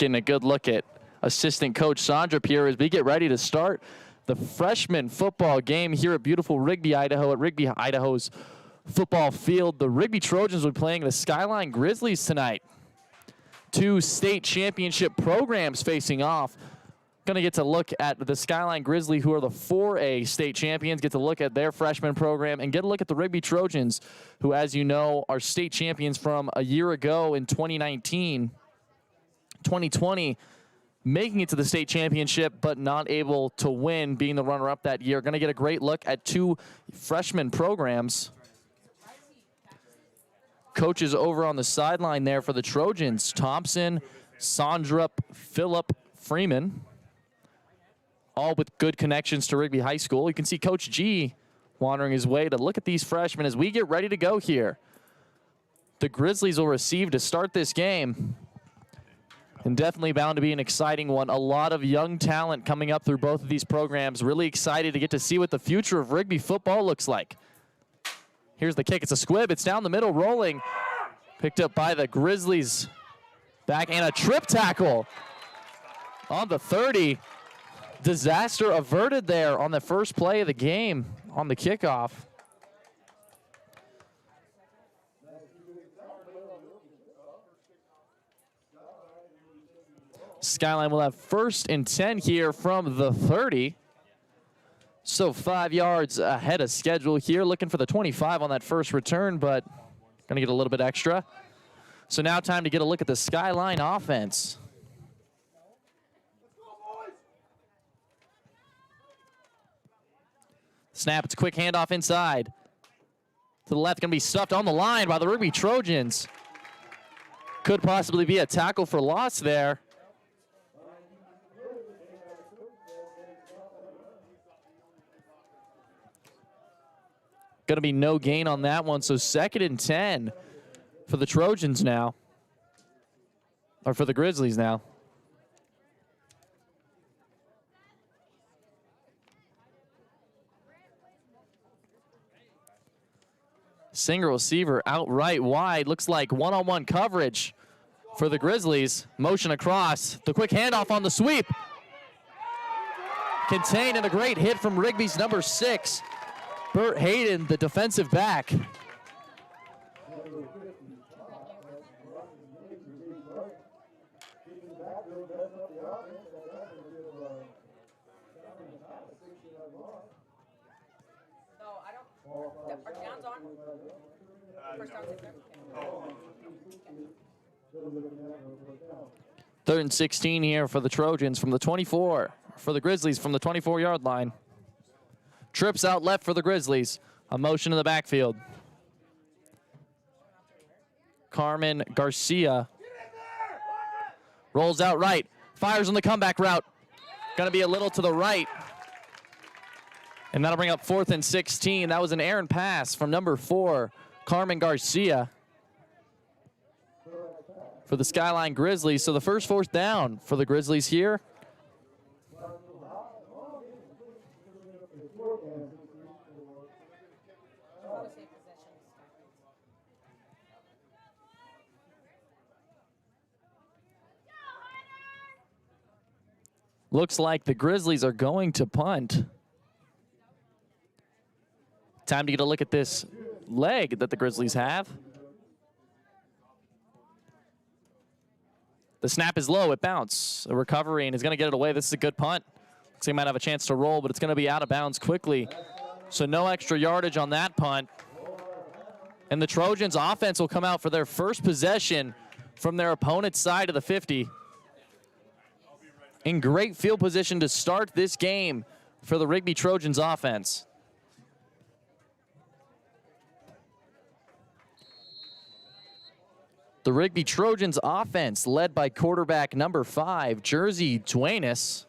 getting a good look at assistant coach Sandra here as we get ready to start the freshman football game here at beautiful Rigby, Idaho, at Rigby, Idaho's football field. The Rigby Trojans will be playing the Skyline Grizzlies tonight. Two state championship programs facing off. Going to get to look at the Skyline Grizzly, who are the 4A state champions, get to look at their freshman program, and get a look at the Rigby Trojans, who, as you know, are state champions from a year ago in 2019. 2020, making it to the state championship, but not able to win, being the runner-up that year. Going to get a great look at two freshman programs. Coaches over on the sideline there for the Trojans, Thompson, Sondrup, Phillip, Freeman, all with good connections to Rigby High School. You can see Coach G wandering his way to look at these freshmen as we get ready to go here. The Grizzlies will receive to start this game, and definitely bound to be an exciting one. A lot of young talent coming up through both of these programs. Really excited to get to see what the future of Rigby football looks like. Here's the kick. It's a squib. It's down the middle, rolling. Picked up by the Grizzlies. Back, and a trip tackle on the 30. Disaster averted there on the first play of the game on the kickoff. Skyline will have 1st and 10 here from the 30. So 5 yards ahead of schedule here. Looking for the 25 on that first return, but going to get a little bit extra. So now time to get a look at the Skyline offense. Snap, it's a quick handoff inside. To the left, going to be stuffed on the line by the Rigby Trojans. Could possibly be a tackle for loss there. Going to be no gain on that one, so 2nd and 10 for the Trojans now. Or for the Grizzlies now. Single receiver outright wide. Looks like one-on-one coverage for the Grizzlies. Motion across. The quick handoff on the sweep. Contained, and a great hit from Rigby's number 6. Burt Hayden, the defensive back. Third and 16 here for the Trojans from the 24. For the Grizzlies from the 24-yard line. Trips out left for the Grizzlies. A motion in the backfield. Carmen Garcia rolls out right. Fires on the comeback route. Going to be a little to the right. And that'll bring up 4th and 16. That was an errant pass from number 4, Carmen Garcia, for the Skyline Grizzlies. So the first 4th down for the Grizzlies here. Looks like the Grizzlies are going to punt. Time to get a look at this leg that the Grizzlies have. The snap is low, it bounced. A recovery, and he's going to get it away. This is a good punt. Looks like he might have a chance to roll, but it's going to be out of bounds quickly. So no extra yardage on that punt. And the Trojans offense will come out for their first possession from their opponent's side of the 50. In great field position to start this game for the Rigby Trojans offense. The Rigby Trojans offense led by quarterback number 5, Jersey Duenas.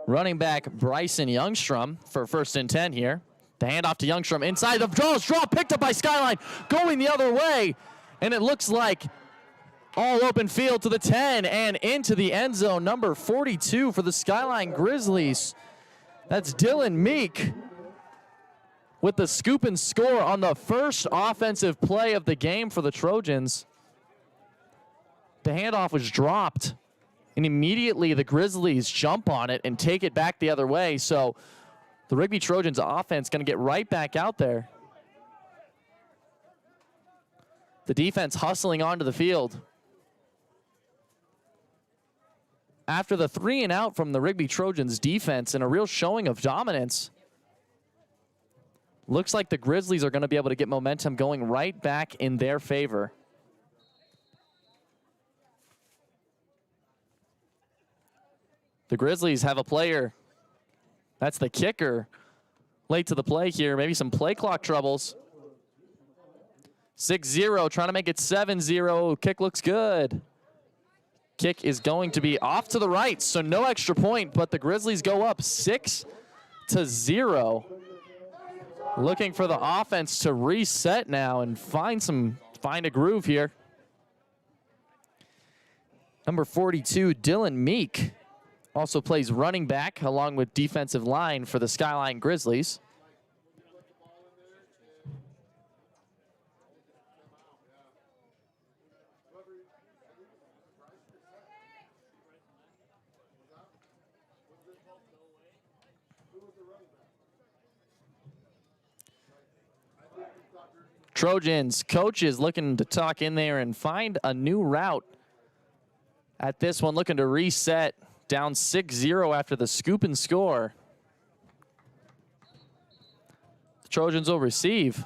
Running back Bryson Youngstrom for 1st and 10 here. The handoff to Youngstrom inside the draw picked up by Skyline, going the other way. And it looks like All open field to the 10 and into the end zone. Number 42 for the Skyline Grizzlies. That's Dylan Meek with the scoop and score on the first offensive play of the game for the Trojans. The handoff was dropped, and immediately the Grizzlies jump on it and take it back the other way. So the Rigby Trojans offense going to get right back out there. The defense hustling onto the field. After the 3 and out from the Rigby Trojans defense and a real showing of dominance, looks like the Grizzlies are going to be able to get momentum going right back in their favor. The Grizzlies have a player, that's the kicker, late to the play here. Maybe some play clock troubles. 6-0, trying to make it 7-0. Kick looks good. Kick is going to be off to the right, so no extra point, but the Grizzlies go up 6-0. Looking for the offense to reset now and find a groove here. Number 42, Dylan Meek, also plays running back along with defensive line for the Skyline Grizzlies. Trojans coaches looking to tuck in there and find a new route at this one, looking to reset, down 6-0 after the scoop and score. The Trojans will receive.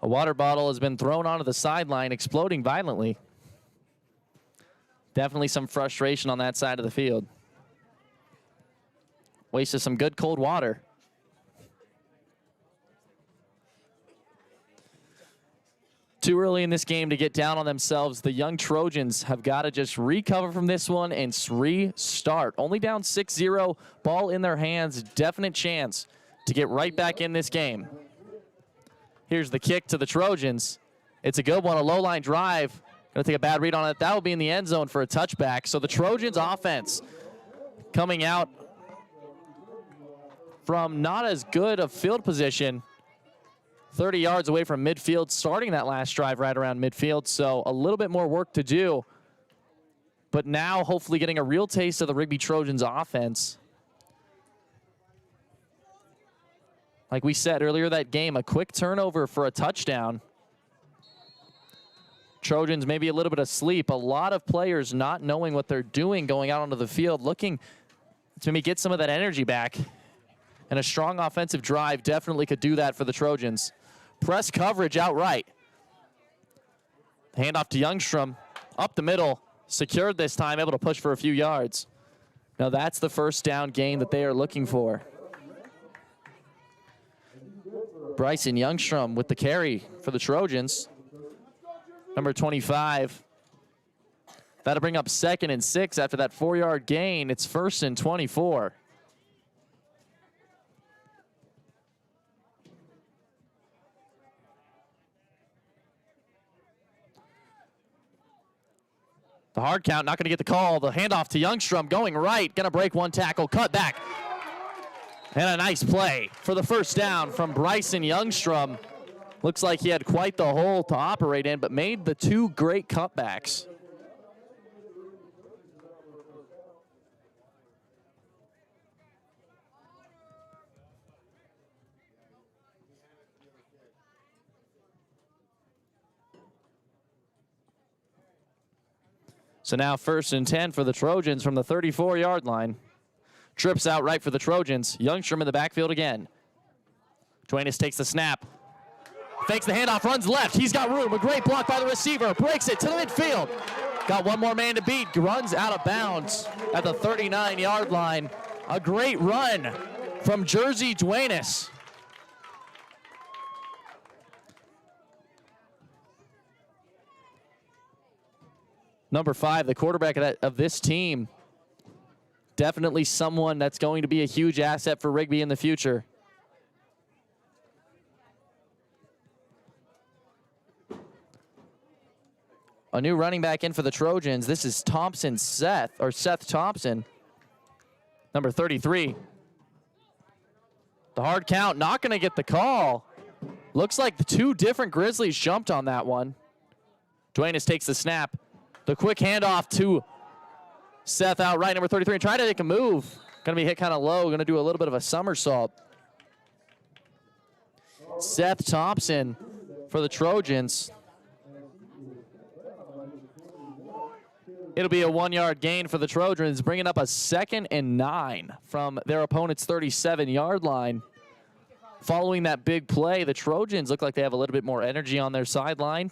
A water bottle has been thrown onto the sideline, exploding violently. Definitely some frustration on that side of the field. Wasted some good cold water. Too early in this game to get down on themselves. The young Trojans have got to just recover from this one and restart. Only down 6-0, ball in their hands, definite chance to get right back in this game. Here's the kick to the Trojans. It's a good one, a low line drive. Gonna take a bad read on it. That will be in the end zone for a touchback. So the Trojans offense coming out from not as good a field position, 30 yards away from midfield, starting that last drive right around midfield. So a little bit more work to do. But now hopefully getting a real taste of the Rigby Trojans offense. Like we said earlier that game, a quick turnover for a touchdown. Trojans maybe a little bit asleep. A lot of players not knowing what they're doing going out onto the field, looking to maybe get some of that energy back. And a strong offensive drive definitely could do that for the Trojans. Press coverage outright. Handoff to Youngstrom, up the middle, secured this time, able to push for a few yards. Now that's the first down gain that they are looking for. Bryson Youngstrom with the carry for the Trojans. Number 25. That'll bring up 2nd and 6 after that 4-yard gain. It's 1st and 24. The hard count, not going to get the call. The handoff to Youngstrom going right. Going to break one tackle, cut back. And a nice play for the first down from Bryson Youngstrom. Looks like he had quite the hole to operate in, but made the 2 great cutbacks. So now 1st and 10 for the Trojans from the 34-yard line. Trips out right for the Trojans. Youngstrom in the backfield again. Duenas takes the snap. Fakes the handoff, runs left. He's got room. A great block by the receiver. Breaks it to the midfield. Got one more man to beat. Runs out of bounds at the 39-yard line. A great run from Jersey Duenas. Number 5, the quarterback of this team, Definitely someone that's going to be a huge asset for Rigby in the future. A new running back in for the Trojans. This is Seth Thompson, number 33. The hard count, not going to get the call. Looks like the two different Grizzlies jumped on that one. Duenas takes the snap. The quick handoff to Seth outright, number 33, and try to make a move. Going to be hit kind of low. Going to do a little bit of a somersault. Seth Thompson for the Trojans. It'll be a 1-yard gain for the Trojans, bringing up a 2nd and 9 from their opponent's 37-yard line. Following that big play, the Trojans look like they have a little bit more energy on their sideline.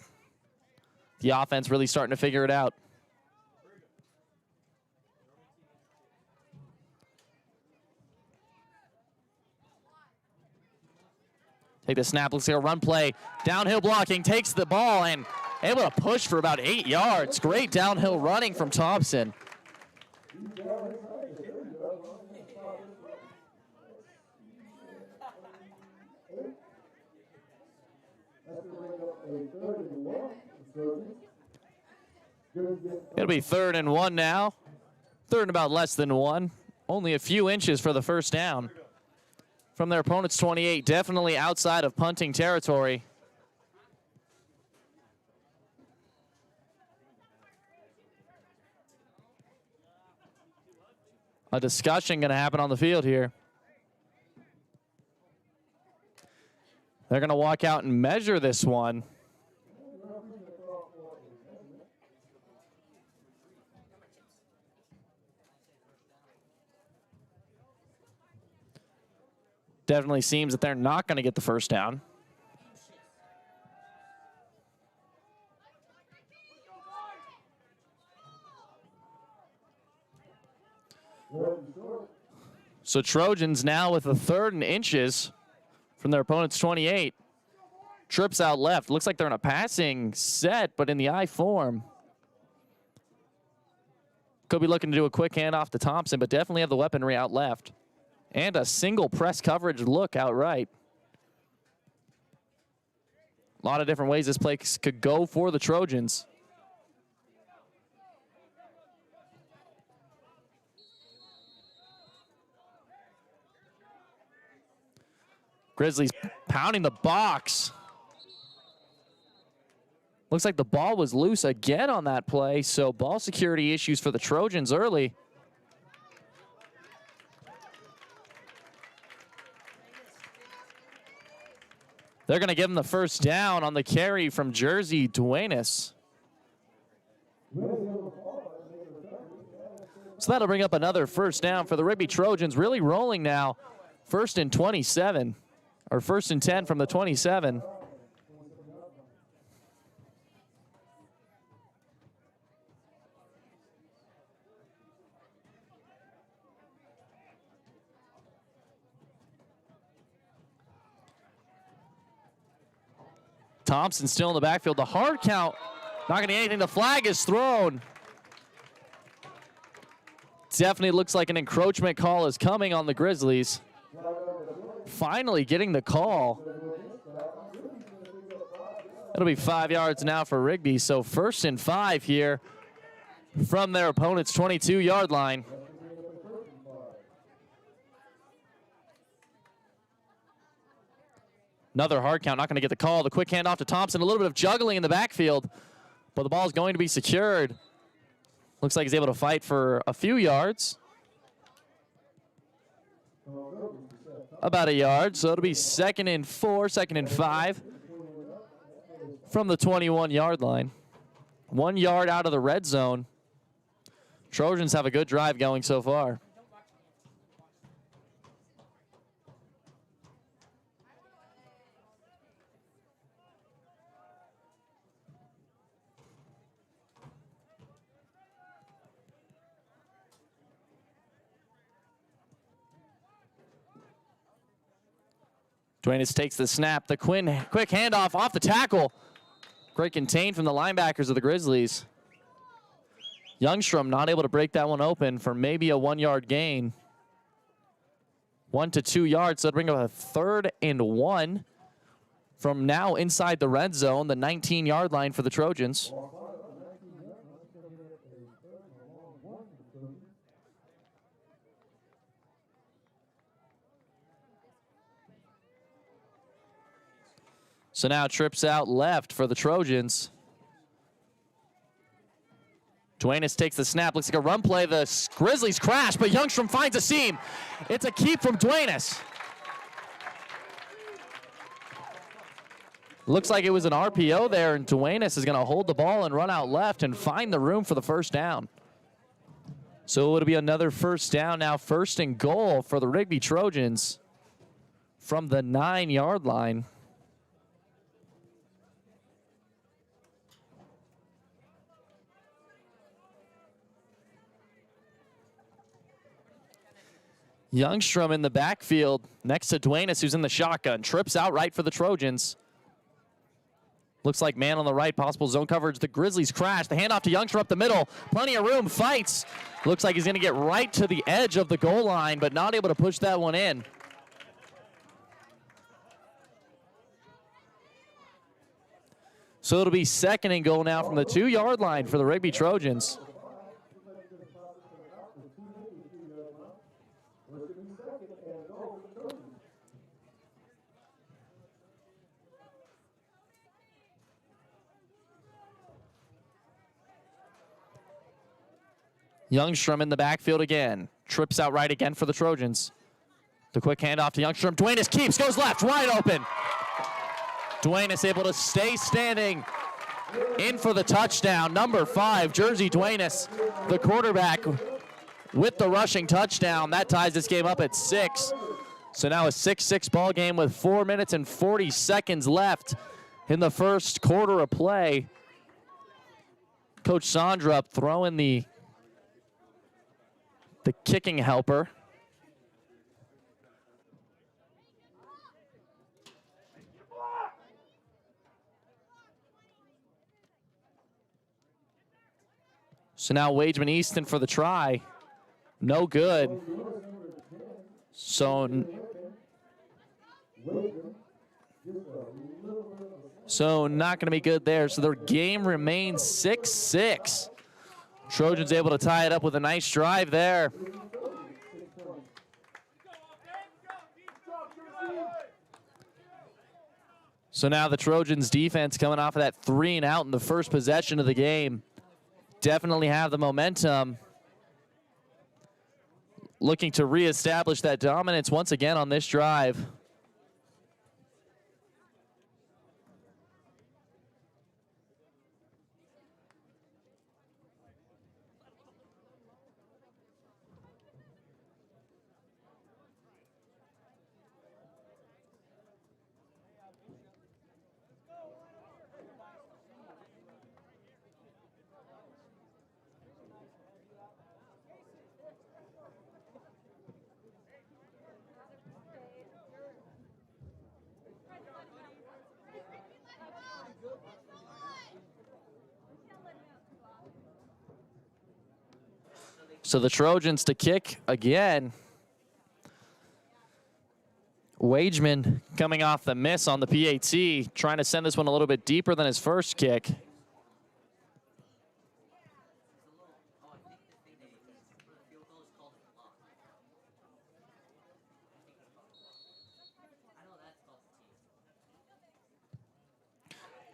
The offense really starting to figure it out. Take the snap, looks like a run play. Downhill blocking, takes the ball and able to push for about 8 yards. Great downhill running from Thompson. It'll be 3rd and 1 now. 3rd and about less than 1. Only a few inches for the first down. From their opponent's 28, definitely outside of punting territory. A discussion going to happen on the field here. They're going to walk out and measure this one. Definitely seems that they're not going to get the first down. So Trojans now with a 3rd and inches from their opponent's 28. Trips out left. Looks like they're in a passing set, but in the I form. Could be looking to do a quick handoff to Thompson, but definitely have the weaponry out left. And a single press coverage look outright. A lot of different ways this play could go for the Trojans. Grizzlies pounding the box. Looks like the ball was loose again on that play, so ball security issues for the Trojans early. They're going to give him the first down on the carry from Jersey Duenas. So that'll bring up another first down for the Rigby Trojans. Really rolling now. 1st and 27, or 1st and 10 from the 27. Thompson still in the backfield. The hard count, not going to get anything. The flag is thrown. Definitely looks like an encroachment call is coming on the Grizzlies. Finally getting the call. It'll be 5 yards now for Rigby. So 1st and 5 here from their opponent's 22-yard line. Another hard count, not going to get the call. The quick handoff to Thompson. A little bit of juggling in the backfield, but the ball is going to be secured. Looks like he's able to fight for a few yards. About a yard, so it'll be 2nd and 4, 2nd and 5 from the 21-yard line. 1 yard out of the red zone. Trojans have a good drive going so far. Duenas takes the snap. The quick handoff off the tackle. Great contain from the linebackers of the Grizzlies. Youngstrom not able to break that one open for maybe a 1-yard gain. 1 to 2 yards, so that'll bring up a 3rd and 1 from now inside the red zone, the 19-yard line for the Trojans. So now trips out left for the Trojans. Duenas takes the snap, looks like a run play. The Grizzlies crash, but Youngstrom finds a seam. It's a keep from Duenas. Looks like it was an RPO there, and Duenas is going to hold the ball and run out left and find the room for the first down. So it'll be another first down now, 1st and goal for the Rigby Trojans from the 9-yard line. Youngstrom in the backfield next to Duenas, who's in the shotgun. Trips out right for the Trojans. Looks like man on the right, possible zone coverage. The Grizzlies crash. The handoff to Youngstrom up the middle. Plenty of room, fights. Looks like he's going to get right to the edge of the goal line, but not able to push that one in. So it'll be 2nd and goal now from the 2-yard line for the Rigby Trojans. Youngstrom in the backfield again. Trips out right again for the Trojans. The quick handoff to Youngstrom. Duenas keeps, goes left, wide open. Duenas able to stay standing. In for the touchdown. Number 5, Jersey Duenas, the quarterback with the rushing touchdown. That ties this game up at 6. So now a 6-6 ball game with 4 minutes and 40 seconds left in the first quarter of play. Coach Sondrup throwing the kicking helper. So now Wageman Easton for the try. No good. So not going to be good there. So their game remains 6-6. Trojans able to tie it up with a nice drive there. So now the Trojans defense coming off of that 3 and out in the first possession of the game. Definitely have the momentum. Looking to reestablish that dominance once again on this drive. So the Trojans to kick again. Wageman coming off the miss on the PAT, trying to send this one a little bit deeper than his first kick.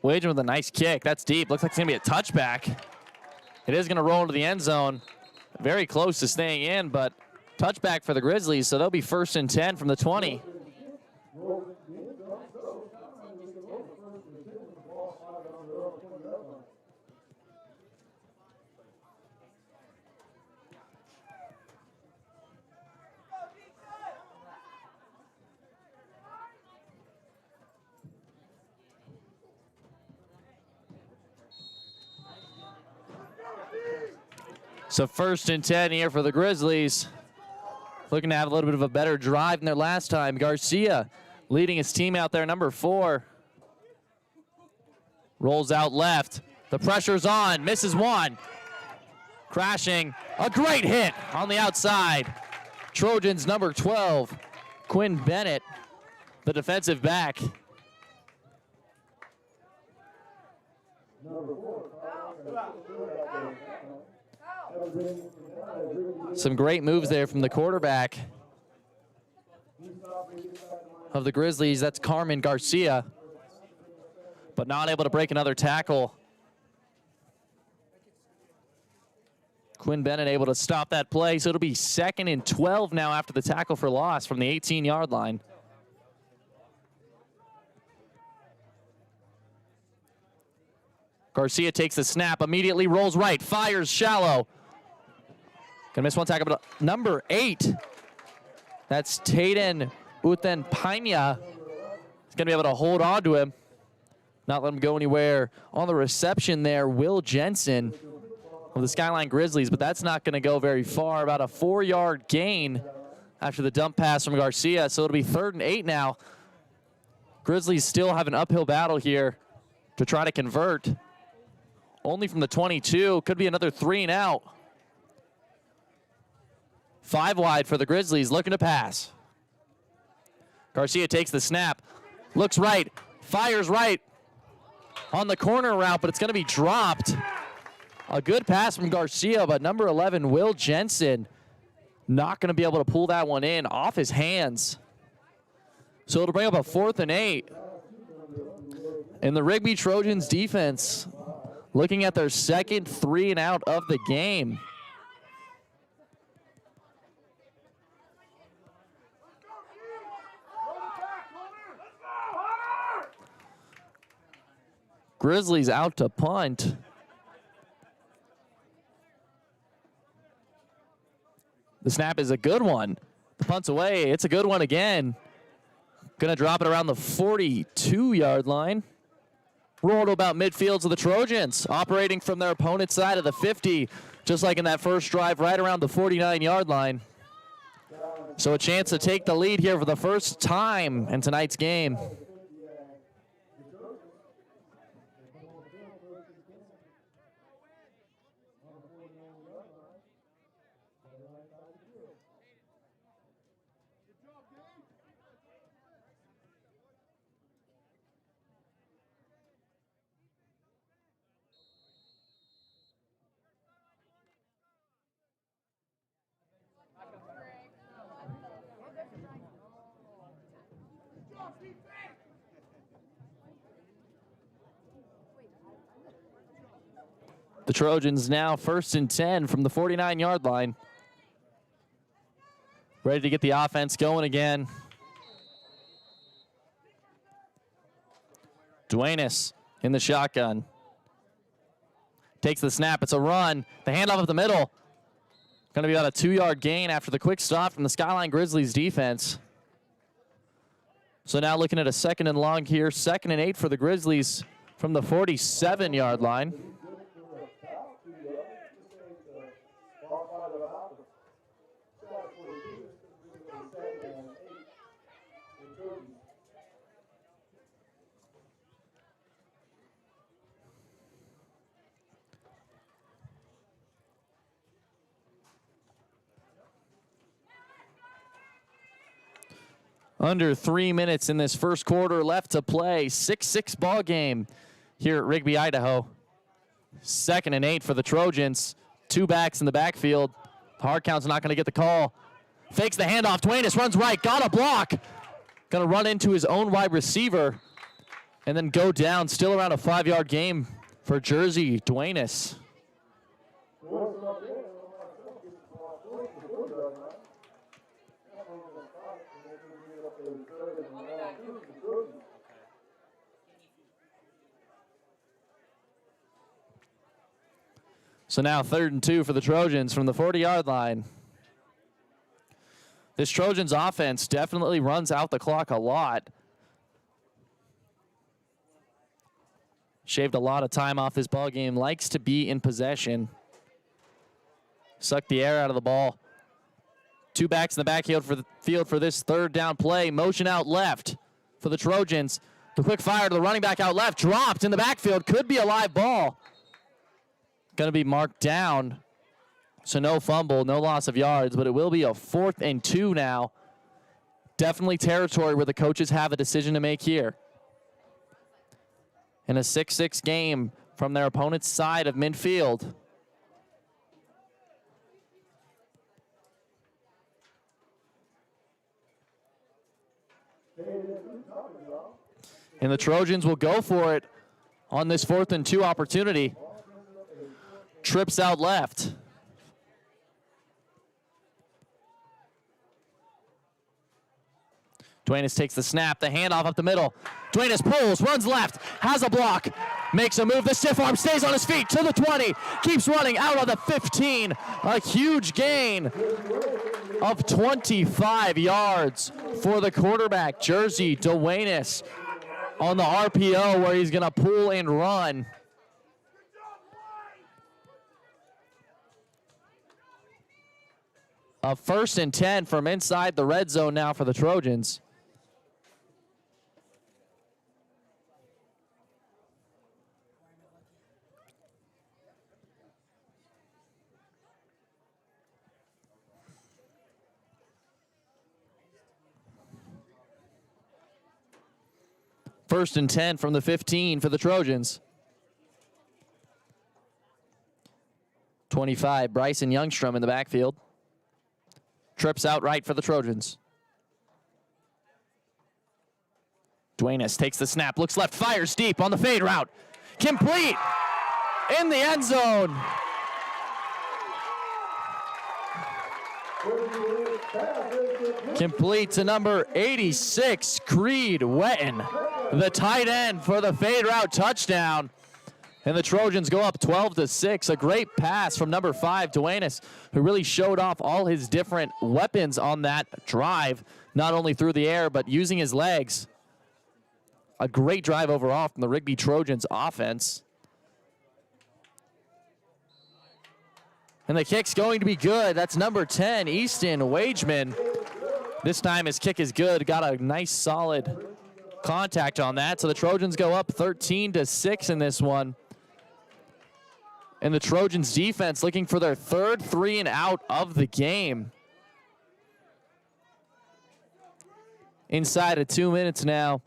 Wageman with a nice kick. That's deep. Looks like it's going to be a touchback. It is going to roll into the end zone. Very close to staying in, but touchback for the Grizzlies, so they'll be 1st and 10 from the 20. So 1st and 10 here for the Grizzlies. Looking to have a little bit of a better drive than their last time. Garcia leading his team out there, number 4. Rolls out left. The pressure's on, misses one. Crashing, a great hit on the outside. Trojans number 12, Quinn Bennett, the defensive back. Some great moves there from the quarterback of the Grizzlies. That's Carmen Garcia, but not able to break another tackle. Quinn Bennett able to stop that play, so it'll be 2nd and 12 now after the tackle for loss from the 18-yard line. Garcia takes the snap, immediately rolls right, fires shallow. Gonna miss one tackle, but number 8, that's Tayden Uthenpanya. He's gonna be able to hold on to him, not let him go anywhere. On the reception there, Will Jensen of the Skyline Grizzlies, but that's not gonna go very far. About a 4-yard gain after the dump pass from Garcia, so it'll be 3rd and 8 now. Grizzlies still have an uphill battle here to try to convert. Only from the 22, could be another 3 and out. 5 wide for the Grizzlies, looking to pass. Garcia takes the snap, looks right, fires right on the corner route, but it's gonna be dropped. A good pass from Garcia, but number 11, Will Jensen, not gonna be able to pull that one in off his hands. So it'll bring up a 4th and 8. And the Rigby Trojans defense looking at their 2nd 3 and out of the game. Grizzlies out to punt. The snap is a good one. The punt's away. It's a good one again. Gonna drop it around the 42-yard line. Roll to about midfield to the Trojans, operating from their opponent's side of the 50, just like in that first drive, right around the 49-yard line. So a chance to take the lead here for the first time in tonight's game. The Trojans now 1st and 10 from the 49-yard line. Ready to get the offense going again. Duenas in the shotgun. Takes the snap, it's a run. The handoff up the middle. Gonna be about a 2-yard gain after the quick stop from the Skyline Grizzlies defense. So now looking at a 2nd and long here, 2nd and 8 for the Grizzlies from the 47-yard line. Under 3 minutes in this first quarter left to play. 6-6 ball game here at Rigby, Idaho. 2nd and 8 for the Trojans. 2 backs in the backfield. Hard count's not going to get the call. Fakes the handoff. Duenas runs right. Got a block. Going to run into his own wide receiver and then go down. Still around a 5-yard game for Jersey Duenas. So now 3rd and 2 for the Trojans from the 40-yard line. This Trojans offense definitely runs out the clock a lot. Shaved a lot of time off this ball game. Likes to be in possession. Suck the air out of the ball. 2 backs in the backfield for this 3rd down play. Motion out left for the Trojans. The quick fire to the running back out left. Dropped in the backfield. Could be a live ball. Going to be marked down So no fumble, no loss of yards, but it will be a 4th and 2 now. Definitely territory where the coaches have a decision to make here. In a 6-6 game from their opponent's side of midfield. And the Trojans will go for it on this 4th and 2 opportunity. Trips out left. Duenas takes the snap, the handoff up the middle. Duenas pulls, runs left, has a block, makes a move. The stiff arm stays on his feet to the 20, keeps running out on the 15. A huge gain of 25 yards for the quarterback, Jersey Duenas, on the RPO where he's going to pull and run. A 1st and 10 from inside the red zone now for the Trojans. First and 10 from the 15 for the Trojans. 25, Bryson Youngstrom in the backfield. Trips out right for the Trojans. Duenas takes the snap, looks left, fires deep on the fade route. Complete in the end zone. Complete to number 86, Creed Wetton, the tight end for the fade route touchdown. And the Trojans go up 12-6. A great pass from number 5, Duenas, who really showed off all his different weapons on that drive, not only through the air, but using his legs. A great drive overall from the Rigby Trojans offense. And the kick's going to be good. That's number 10, Easton Wageman. This time his kick is good. Got a nice solid contact on that. So the Trojans go up 13-6 in this one. And the Trojans defense looking for their 3rd 3 and out of the game. Inside of 2 minutes now.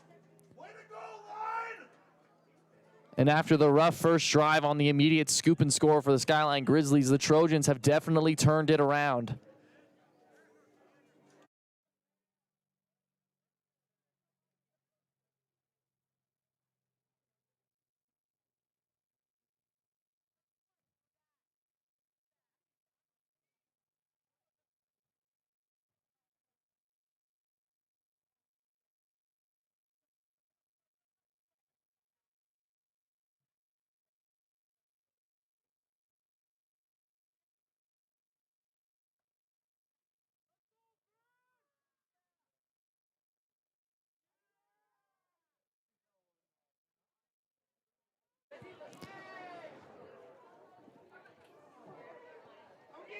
And after the rough first drive on the immediate scoop and score for the Skyline Grizzlies, the Trojans have definitely turned it around.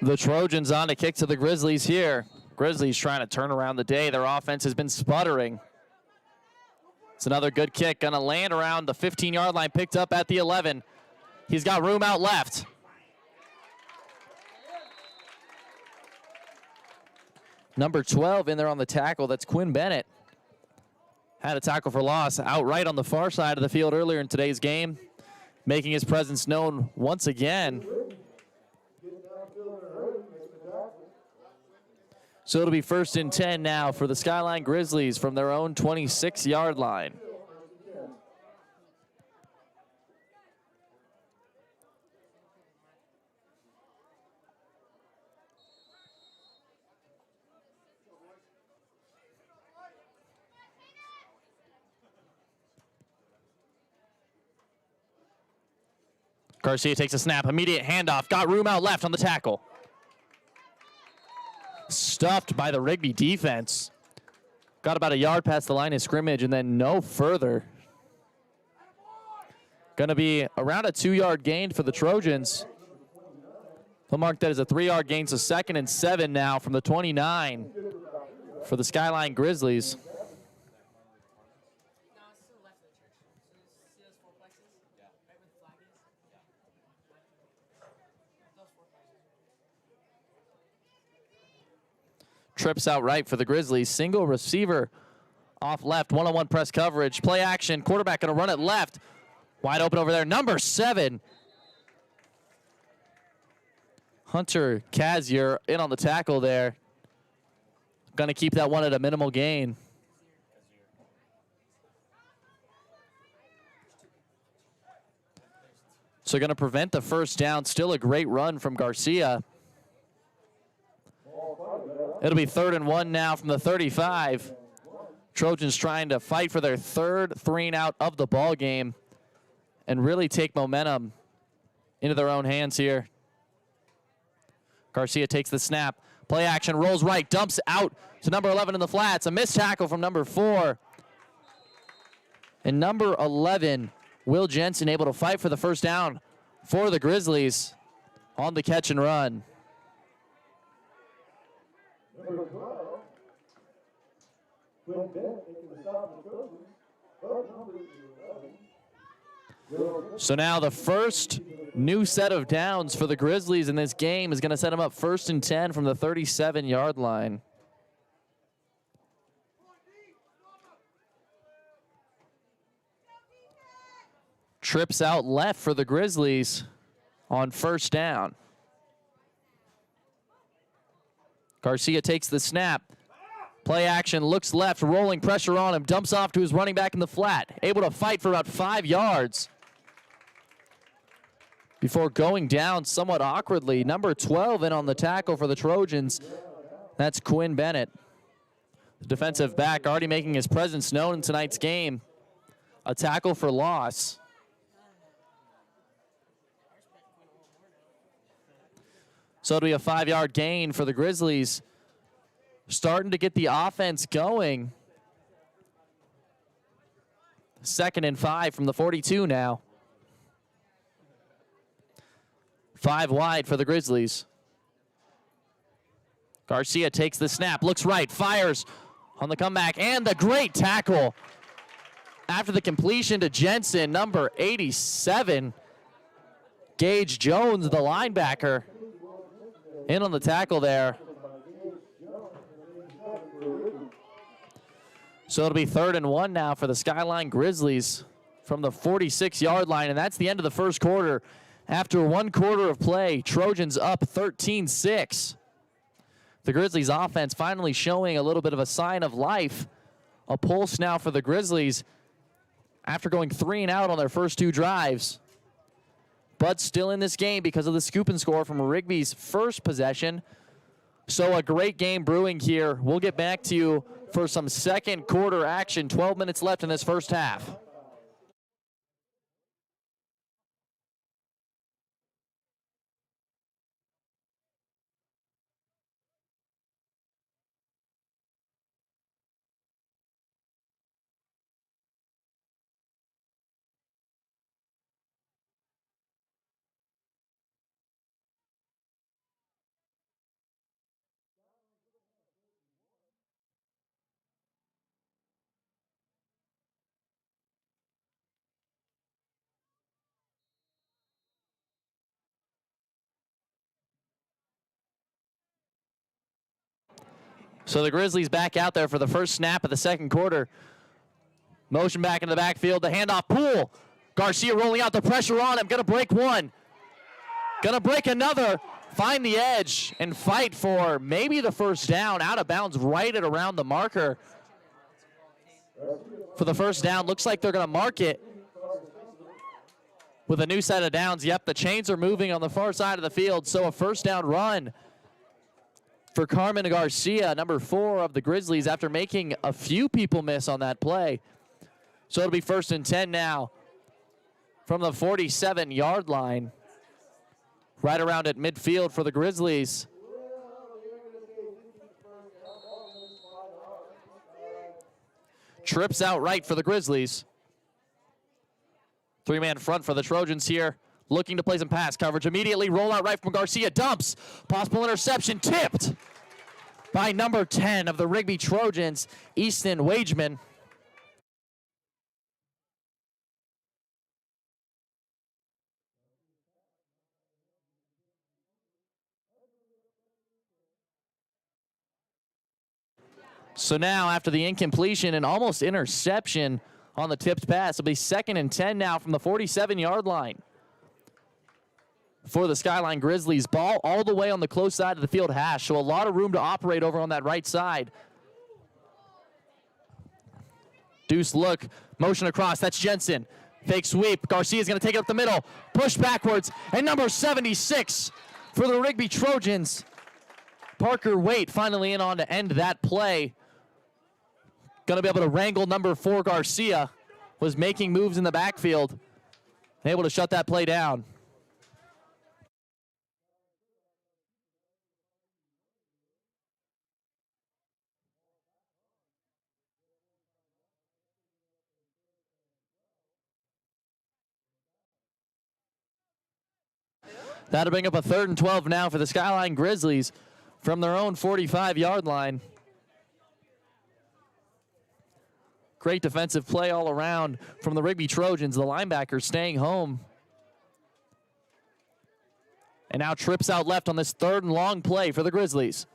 The Trojans on to kick to the Grizzlies here. Grizzlies trying to turn around the day. Their offense has been sputtering. It's another good kick. Going to land around the 15-yard line. Picked up at the 11. He's got room out left. Number 12 in there on the tackle. That's Quinn Bennett. Had a tackle for loss outright on the far side of the field earlier in today's game. Making his presence known once again. So it'll be 1st and 10 now for the Skyline Grizzlies from their own 26-yard line. Garcia takes a snap, immediate handoff, got room out left on the tackle. Stuffed by the Rigby defense. Got about a yard past the line of scrimmage and then no further. Going to be around a 2-yard gain for the Trojans. They'll mark that as a 3-yard gain, so 2nd and 7 now from the 29 for the Skyline Grizzlies. Trips out right for the Grizzlies. Single receiver off left. One-on-one press coverage. Play action. Quarterback going to run it left. Wide open over there. Number 7. Hunter Kazier in on the tackle there. Going to keep that one at a minimal gain. So going to prevent the first down. Still a great run from Garcia. It'll be 3rd and 1 now from the 35. Trojans trying to fight for their 3rd 3-and-out of the ball game and really take momentum into their own hands here. Garcia takes the snap. Play action, rolls right, dumps out to number 11 in the flats. A missed tackle from number 4. And number 11, Will Jensen, able to fight for the first down for the Grizzlies on the catch and run. So now the first new set of downs for the Grizzlies in this game is going to set them up 1st and 10 from the 37-yard line. Trips out left for the Grizzlies on 1st down. Garcia takes the snap. Play action, looks left, rolling pressure on him, dumps off to his running back in the flat. Able to fight for about 5 yards before going down somewhat awkwardly. Number 12 in on the tackle for the Trojans. That's Quinn Bennett. The defensive back already making his presence known in tonight's game. A tackle for loss. So it'll be a 5-yard gain for the Grizzlies. Starting to get the offense going. 2nd and 5 from the 42 now. 5 wide for the Grizzlies. Garcia takes the snap, looks right, fires on the comeback, and the great tackle after the completion to Jensen, number 87. Gage Jones, the linebacker, in on the tackle there. So it'll be 3rd and 1 now for the Skyline Grizzlies from the 46-yard line, and that's the end of the first quarter. After 1 quarter of play, Trojans up 13-6. The Grizzlies offense finally showing a little bit of a sign of life. A pulse now for the Grizzlies after going 3-and-out on their first 2 drives. But still in this game because of the scoop and score from Rigby's first possession. So a great game brewing here. We'll get back to you for some second quarter action. 12 minutes left in this first half. So the Grizzlies back out there for the first snap of the second quarter. Motion back into the backfield. The handoff, Poole. Garcia rolling out, the pressure on him. Going to break one. Going to break another. Find the edge and fight for maybe the first down. Out of bounds right at around the marker. For the first down, looks like they're going to mark it with a new set of downs. Yep, the chains are moving on the far side of the field, so a first down run for Carmen Garcia, number 4 of the Grizzlies, after making a few people miss on that play. So it'll be 1st and 10 now from the 47-yard line, right around at midfield for the Grizzlies. Trips out right for the Grizzlies. 3-man front for the Trojans here. Looking to play some pass coverage. Immediately roll out right from Garcia. Dumps. Possible interception. Tipped by number 10 of the Rigby Trojans, Easton Wageman. So now after the incompletion and almost interception on the tipped pass, it'll be 2nd and 10 now from the 47-yard line for the Skyline Grizzlies. Ball all the way on the close side of the field hash, so a lot of room to operate over on that right side. Deuce look, motion across, that's Jensen. Fake sweep, Garcia's gonna take it up the middle, push backwards, and number 76 for the Rigby Trojans. Parker Waite finally in on to end that play. Gonna be able to wrangle number 4 Garcia, was making moves in the backfield, able to shut that play down. That'll bring up a 3rd and 12 now for the Skyline Grizzlies from their own 45-yard line. Great defensive play all around from the Rigby Trojans. The linebacker staying home. And now trips out left on this 3rd and long play for the Grizzlies.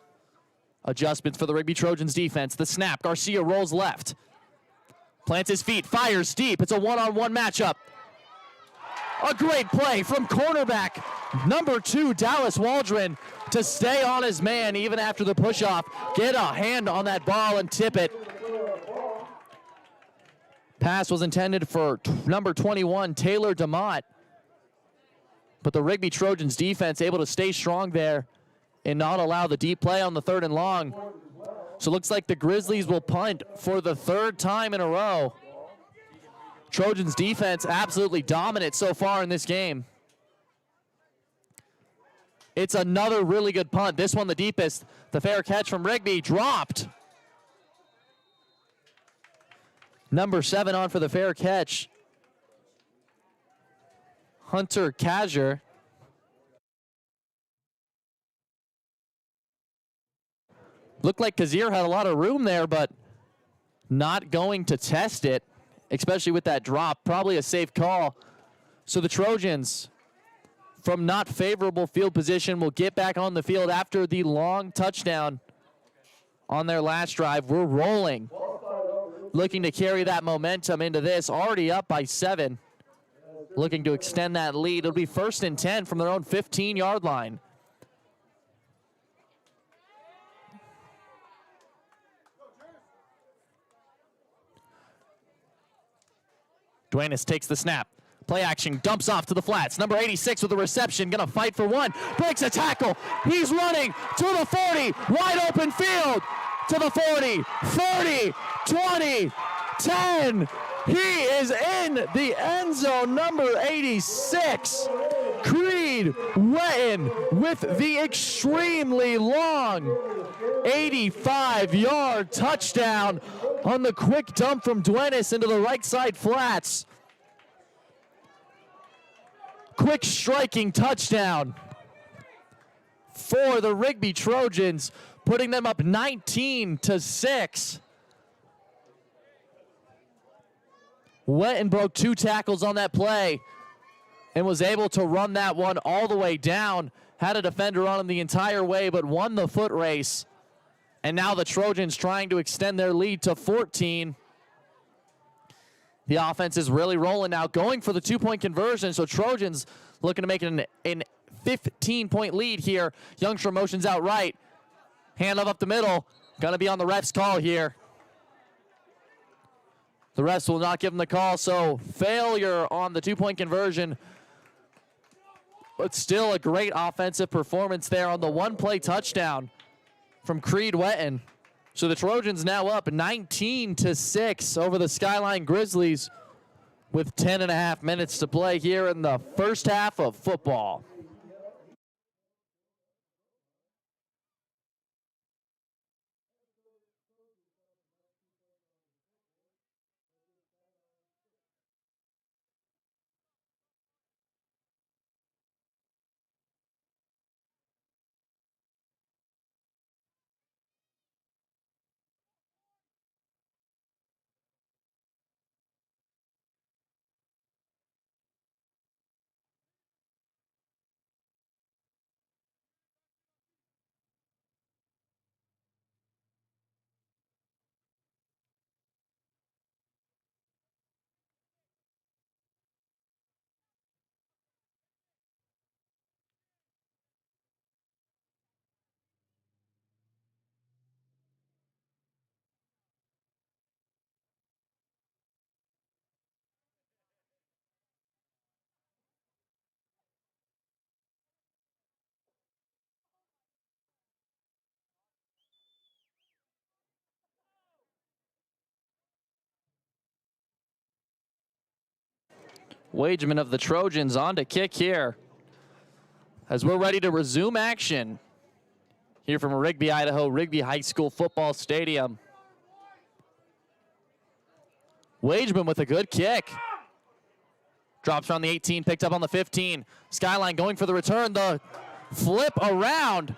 Adjustments for the Rigby Trojans defense. The snap, Garcia rolls left. Plants his feet, fires deep. It's a one-on-one matchup. A great play from cornerback number 2, Dallas Waldron, to stay on his man even after the push-off. Get a hand on that ball and tip it. Pass was intended for number 21, Taylor DeMott. But the Rigby Trojans defense able to stay strong there and not allow the deep play on the 3rd and long. So it looks like the Grizzlies will punt for the 3rd time in a row. Trojans defense absolutely dominant so far in this game. It's another really good punt. This one the deepest. The fair catch from Rigby dropped. Number 7 on for the fair catch. Hunter Kazur. Looked like Kazir had a lot of room there, but not going to test it, especially with that drop. Probably a safe call. So the Trojans, from not favorable field position, will get back on the field after the long touchdown on their last drive. We're rolling. Looking to carry that momentum into this. Already up by 7. Looking to extend that lead. It'll be 1st and 10 from their own 15-yard line. Duenas takes the snap. Play action, dumps off to the flats. Number 86 with the reception, gonna fight for one. Breaks a tackle. He's running to the 40. Wide open field. To the 40, 30, 20, 10. He is in the end zone, number 86. Creed Wetton with the extremely long 85-yard touchdown on the quick dump from Duenas into the right side flats. Quick striking touchdown for the Rigby Trojans, putting them up 19-6. Wetton broke 2 tackles on that play and was able to run that one all the way down. Had a defender on him the entire way, but won the foot race. And now the Trojans trying to extend their lead to 14. The offense is really rolling now, going for the 2-point conversion. So Trojans looking to make it an 15-point lead here. Youngstrom motions out right. Handoff up the middle. Gonna be on the ref's call here. The refs will not give him the call, so failure on the 2-point conversion. But still a great offensive performance there on the 1-play touchdown from Creed Wetton. So the Trojans now up 19-6 over the Skyline Grizzlies with 10.5 minutes to play here in the first half of football. Wageman of the Trojans on to kick here as we're ready to resume action here from Rigby, Idaho, Rigby High School Football Stadium. Wageman with a good kick. Drops around the 18, picked up on the 15. Skyline going for the return, the flip around.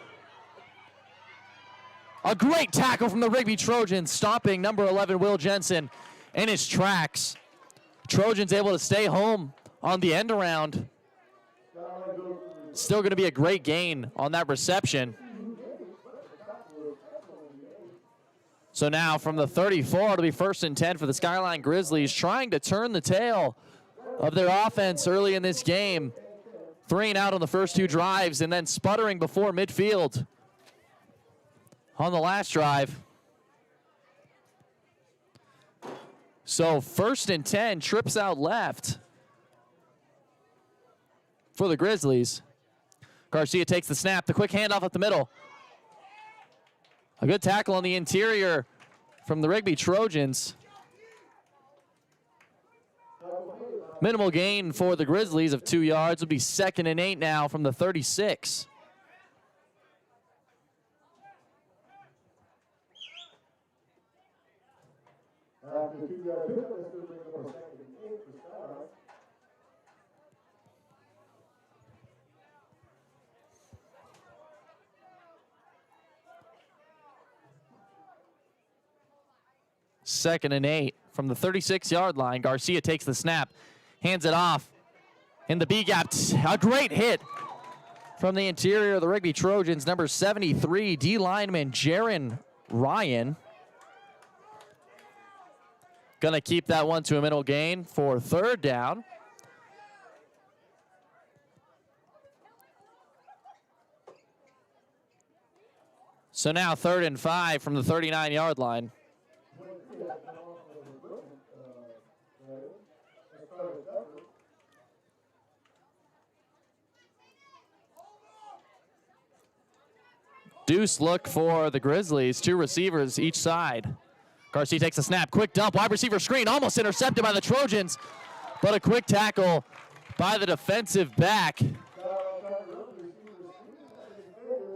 A great tackle from the Rigby Trojans, stopping number 11, Will Jensen, in his tracks. Trojans able to stay home on the end around. Still going to be a great gain on that reception. So now from the 34, it'll be 1st and 10 for the Skyline Grizzlies, trying to turn the tail of their offense early in this game. 3 and out on the first 2 drives and then sputtering before midfield on the last drive. So 1st and 10, trips out left for the Grizzlies. Garcia takes the snap, the quick handoff up the middle. A good tackle on the interior from the Rigby Trojans. Minimal gain for the Grizzlies of 2 yards. It'll be 2nd and 8 now from the 36. Second and 8 from the 36-yard line. Garcia takes the snap, hands it off in the B gap. A great hit from the interior of the Rigby Trojans, number 73, D lineman Jaron Ryan. Gonna keep that one to a middle gain for 3rd down. So now 3rd and 5 from the 39-yard line. Deuce look for the Grizzlies, 2 receivers each side. Garcia takes a snap, quick dump, wide receiver screen, almost intercepted by the Trojans, but a quick tackle by the defensive back.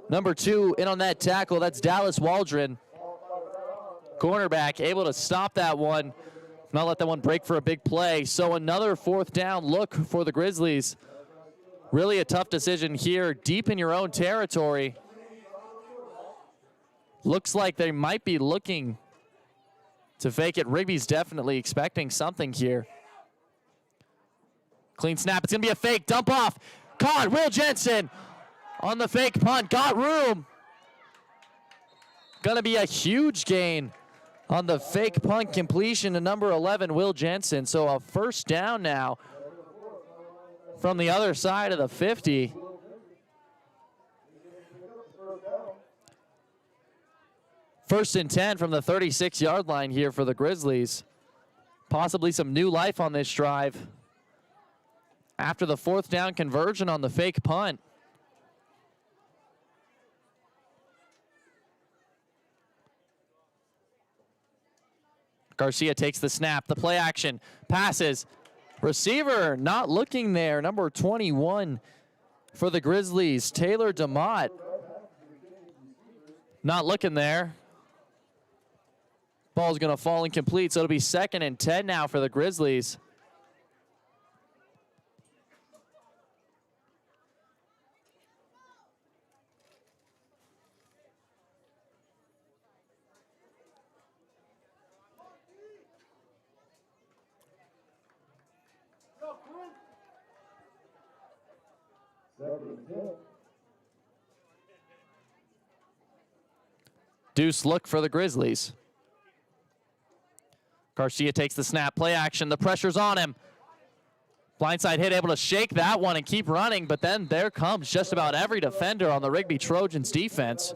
Number 2 in on that tackle, that's Dallas Waldron. Cornerback able to stop that one, not let that one break for a big play. So another 4th down look for the Grizzlies. Really a tough decision here, deep in your own territory. Looks like they might be looking to fake it. Rigby's definitely expecting something here. Clean snap, it's gonna be a fake, dump off. Caught, Will Jensen on the fake punt, got room. Gonna be a huge gain on the fake punt completion to number 11, Will Jensen. So a 1st down now from the other side of the 50. First and 10 from the 36-yard line here for the Grizzlies. Possibly some new life on this drive after the 4th down conversion on the fake punt. Garcia takes the snap, the play action, passes. Receiver not looking there, number 21 for the Grizzlies, Taylor DeMott. Not looking there. Ball's gonna fall incomplete, so it'll be 2nd and 10 now for the Grizzlies. Deuce look for the Grizzlies. Garcia takes the snap, play action, the pressure's on him. Blindside hit, able to shake that one and keep running, but then there comes just about every defender on the Rigby Trojans defense.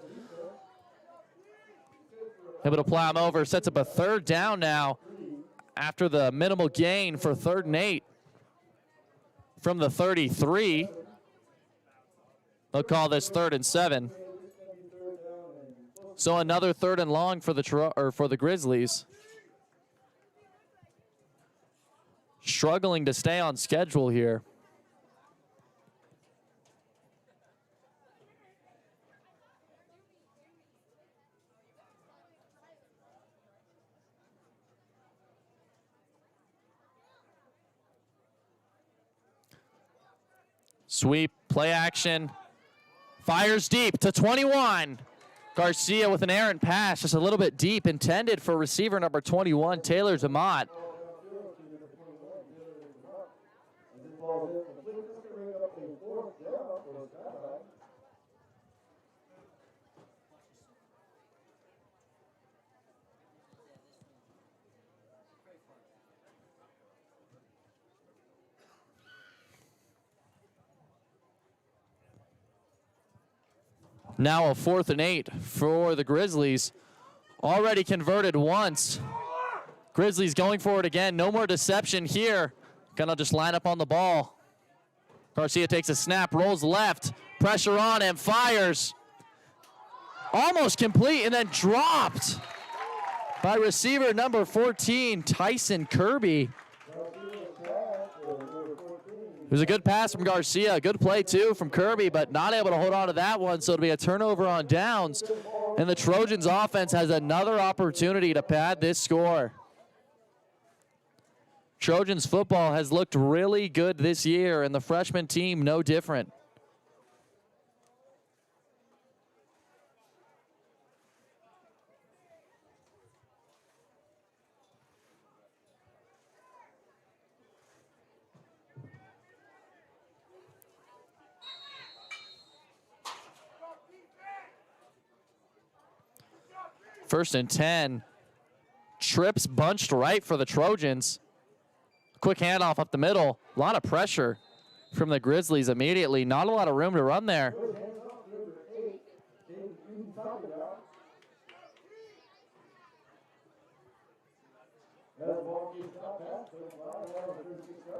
Able to plow him over, sets up a 3rd down now after the minimal gain for 3rd and 8 from the 33. They'll call this 3rd and 7. So another 3rd and long for the Grizzlies. struggling to stay on schedule here. Sweep, play action, fires deep to 21. Garcia with an errant pass, just a little bit deep, intended for receiver number 21, Taylor Demott. Now a 4th and 8 for the Grizzlies. Already converted once. Grizzlies going for it again. No more deception here. Gonna just line up on the ball. Garcia takes a snap, rolls left. Pressure on him, fires. Almost complete and then dropped by receiver number 14, Tyson Kirby. It was a good pass from Garcia, a good play too from Kirby, but not able to hold on to that one, so it'll be a turnover on downs. And the Trojans offense has another opportunity to pad this score. Trojans football has looked really good this year, and the freshman team no different. First and 10. Trips bunched right for the Trojans. Quick handoff up the middle. A lot of pressure from the Grizzlies immediately. Not a lot of room to run there.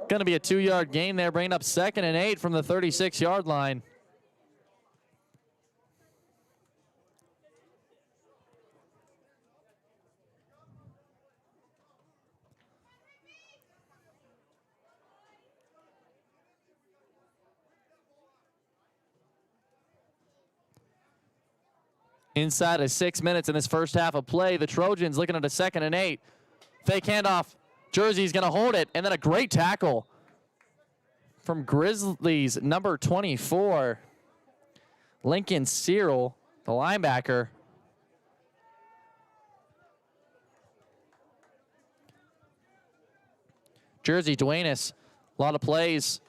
Going to be a 2-yard gain there, bringing up 2nd and 8 from the 36-yard line. Inside of 6 minutes in this first half of play, the Trojans looking at a 2nd and 8. Fake handoff. Jersey's going to hold it, and then a great tackle from Grizzlies number 24, Lincoln Cyril, the linebacker. Jersey Duenas, a lot of plays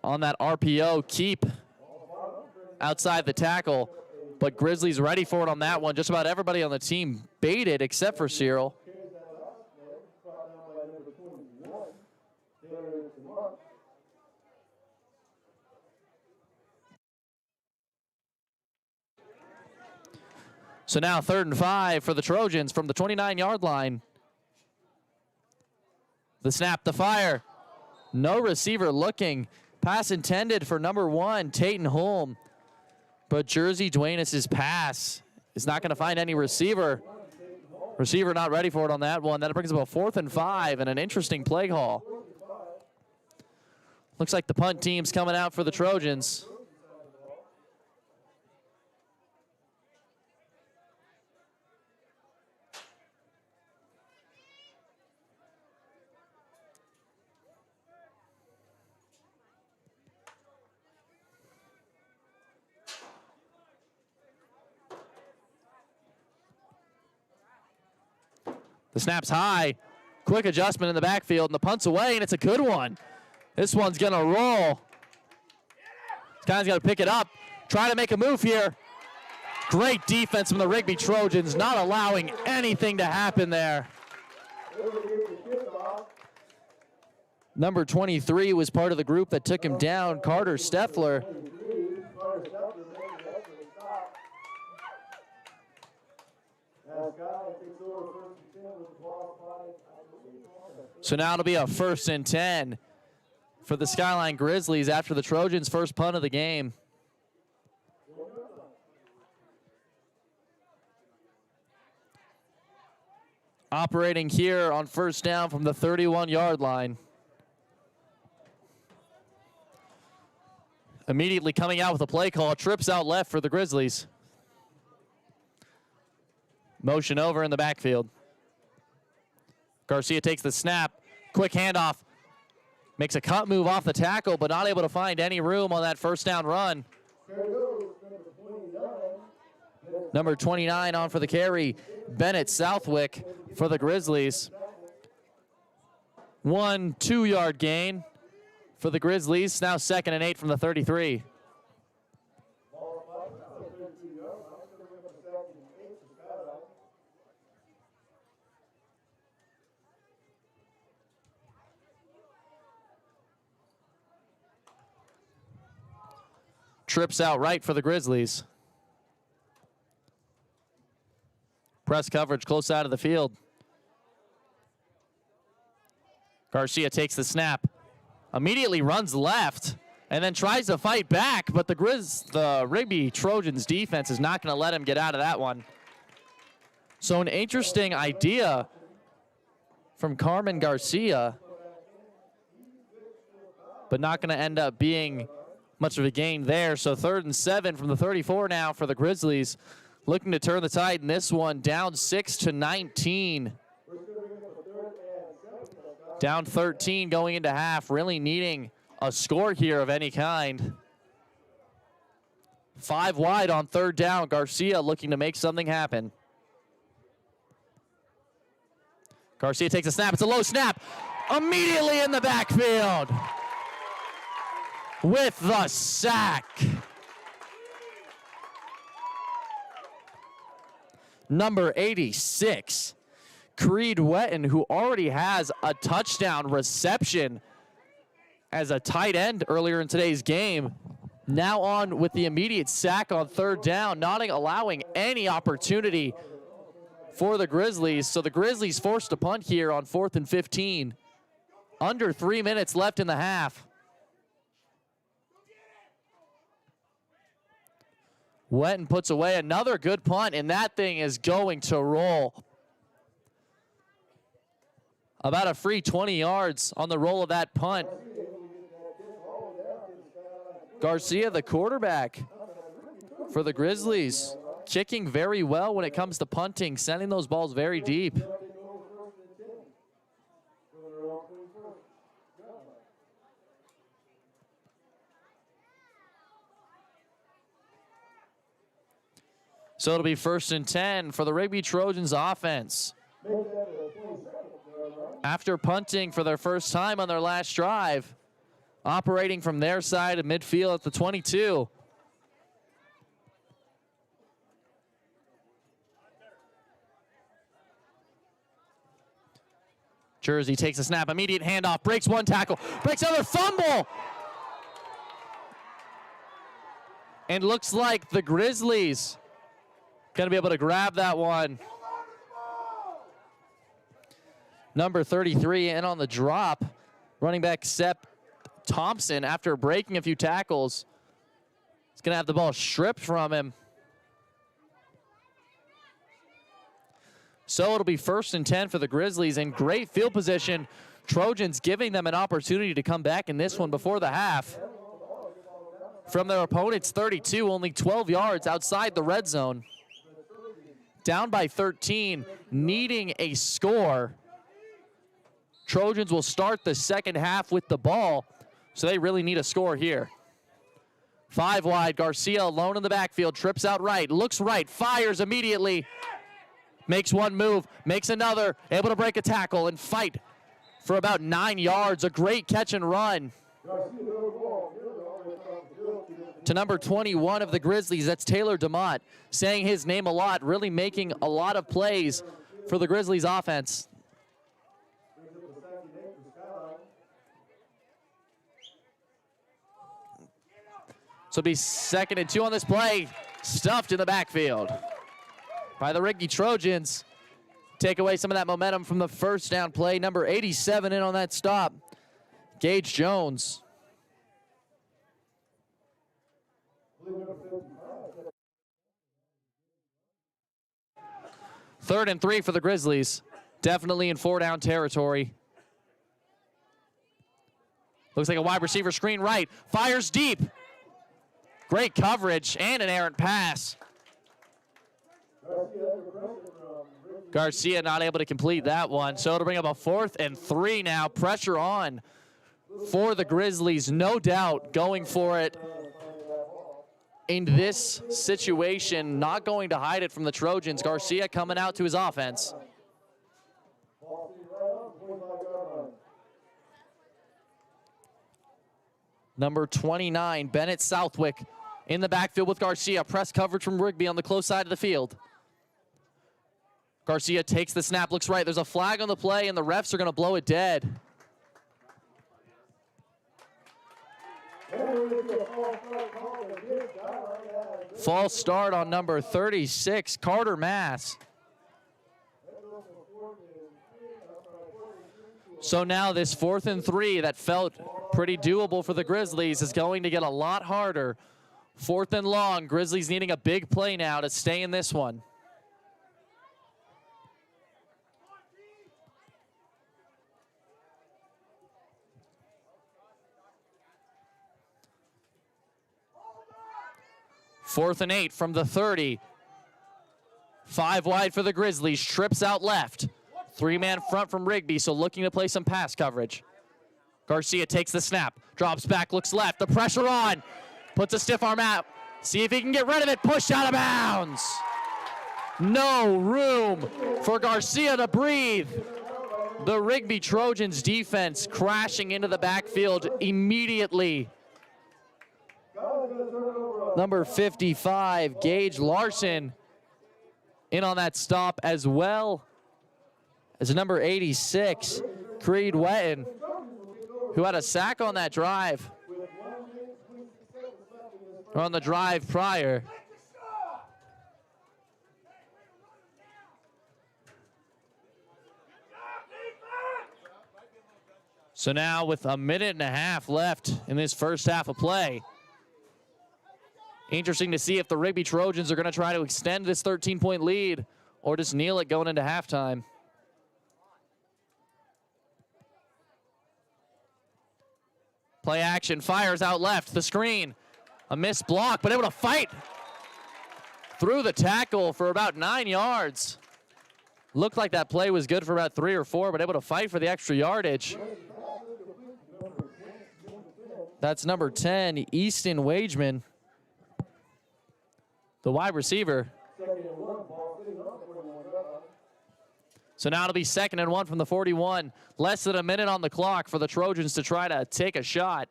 on that RPO keep outside the tackle. But Grizzlies ready for it on that one. Just about everybody on the team baited except for Cyril. So now 3rd and 5 for the Trojans from the 29-yard line. The snap, the fire. No receiver looking. Pass intended for number 1, Tayton Holm. But Jersey Duenas' pass is not going to find any receiver. Receiver not ready for it on that one. That brings up a 4th and 5 and an interesting play call. Looks like the punt team's coming out for the Trojans. The snap's high. Quick adjustment in the backfield, and the punt's away, and it's a good one. This one's going to roll. This guy's got to pick it up. Try to make a move here. Great defense from the Rigby Trojans, not allowing anything to happen there. Number 23 was part of the group that took him down, Carter Steffler. So now it'll be a 1st and 10 for the Skyline Grizzlies after the Trojans' first punt of the game. Operating here on 1st down from the 31-yard line. Immediately coming out with a play call, trips out left for the Grizzlies. Motion over in the backfield. Garcia takes the snap, quick handoff, makes a cut move off the tackle, but not able to find any room on that first down run. Number 29 on for the carry, Bennett Southwick for the Grizzlies. 1 2-yard gain for the Grizzlies. Now 2nd and 8 from the 33. Trips out right for the Grizzlies. Press coverage close out of the field. Garcia takes the snap, immediately runs left, and then tries to fight back, but the Rigby Trojans defense is not going to let him get out of that one. So an interesting idea from Carmen Garcia, but not going to end up being much of a gain there. So 3rd and 7 from the 34 now for the Grizzlies, looking to turn the tide in this one, down 6-19. Down 13 going into half, really needing a score here of any kind. 5 wide on 3rd down. Garcia looking to make something happen. Garcia takes a snap. It's a low snap. Immediately in the backfield with the sack. Number 86. Creed Wetton, who already has a touchdown reception as a tight end earlier in today's game, now on with the immediate sack on 3rd down, not allowing any opportunity for the Grizzlies. So the Grizzlies forced to punt here on 4th and 15. Under 3 minutes left in the half. Wetton puts away another good punt, and that thing is going to roll. About a free 20 yards on the roll of that punt. Garcia, the quarterback for the Grizzlies, kicking very well when it comes to punting, sending those balls very deep. So it'll be 1st and 10 for the Rigby Trojans offense. After punting for their first time on their last drive, operating from their side of midfield at the 22. Jersey takes a snap, immediate handoff, breaks one tackle, breaks another, fumble! And looks like the Grizzlies gonna be able to grab that one. Number 33 in on the drop. Running back Sepp Thompson, after breaking a few tackles, is going to have the ball stripped from him. So it'll be 1st and 10 for the Grizzlies in great field position. Trojans giving them an opportunity to come back in this one before the half. From their opponent's 32, only 12 yards outside the red zone. Down by 13, needing a score. Trojans will start the second half with the ball, so they really need a score here. 5 wide, Garcia alone in the backfield, trips out right, looks right, fires immediately, makes one move, makes another, able to break a tackle and fight for about 9 yards. A great catch and run to number 21 of the Grizzlies. That's Taylor DeMott, saying his name a lot, really making a lot of plays for the Grizzlies offense. So it'll be 2nd and 2 on this play. Stuffed in the backfield by the Rigby Trojans. Take away some of that momentum from the first down play. Number 87 in on that stop, Gage Jones. Third and 3 for the Grizzlies. Definitely in 4-down territory. Looks like a wide receiver screen right. Fires deep. Great coverage and an errant pass. Garcia not able to complete that one, so it'll bring up a 4th and 3 now. Pressure on for the Grizzlies, no doubt going for it in this situation, not going to hide it from the Trojans. Garcia coming out to his offense. Number 29, Bennett Southwick in the backfield with Garcia. Press coverage from Rigby on the close side of the field. Garcia takes the snap, looks right. There's a flag on the play, and the refs are going to blow it dead. False start on number 36, Carter Mass. So now this 4th and 3 that felt pretty doable for the Grizzlies is going to get a lot harder. 4th and long, Grizzlies needing a big play now to stay in this one. Fourth and 8 from the 30. 5 wide for the Grizzlies, trips out left. 3-man front from Rigby, so looking to play some pass coverage. Garcia takes the snap, drops back, looks left, the pressure on, puts a stiff arm out, see if he can get rid of it, pushed out of bounds. No room for Garcia to breathe. The Rigby Trojans defense crashing into the backfield immediately. Number 55, Gage Larson, in on that stop, as well as number 86, Creed Wetton, who had a sack on that drive, or on the drive prior. So now with a minute and a half left in this first half of play, interesting to see if the Rigby Trojans are going to try to extend this 13-point lead or just kneel it going into halftime. Play action, fires out left, the screen. A missed block, but able to fight through the tackle for about 9 yards. Looked like that play was good for about 3 or 4, but able to fight for the extra yardage. That's number 10, Easton Wageman, the wide receiver. So now it'll be 2nd and 1 from the 41. Less than a minute on the clock for the Trojans to try to take a shot.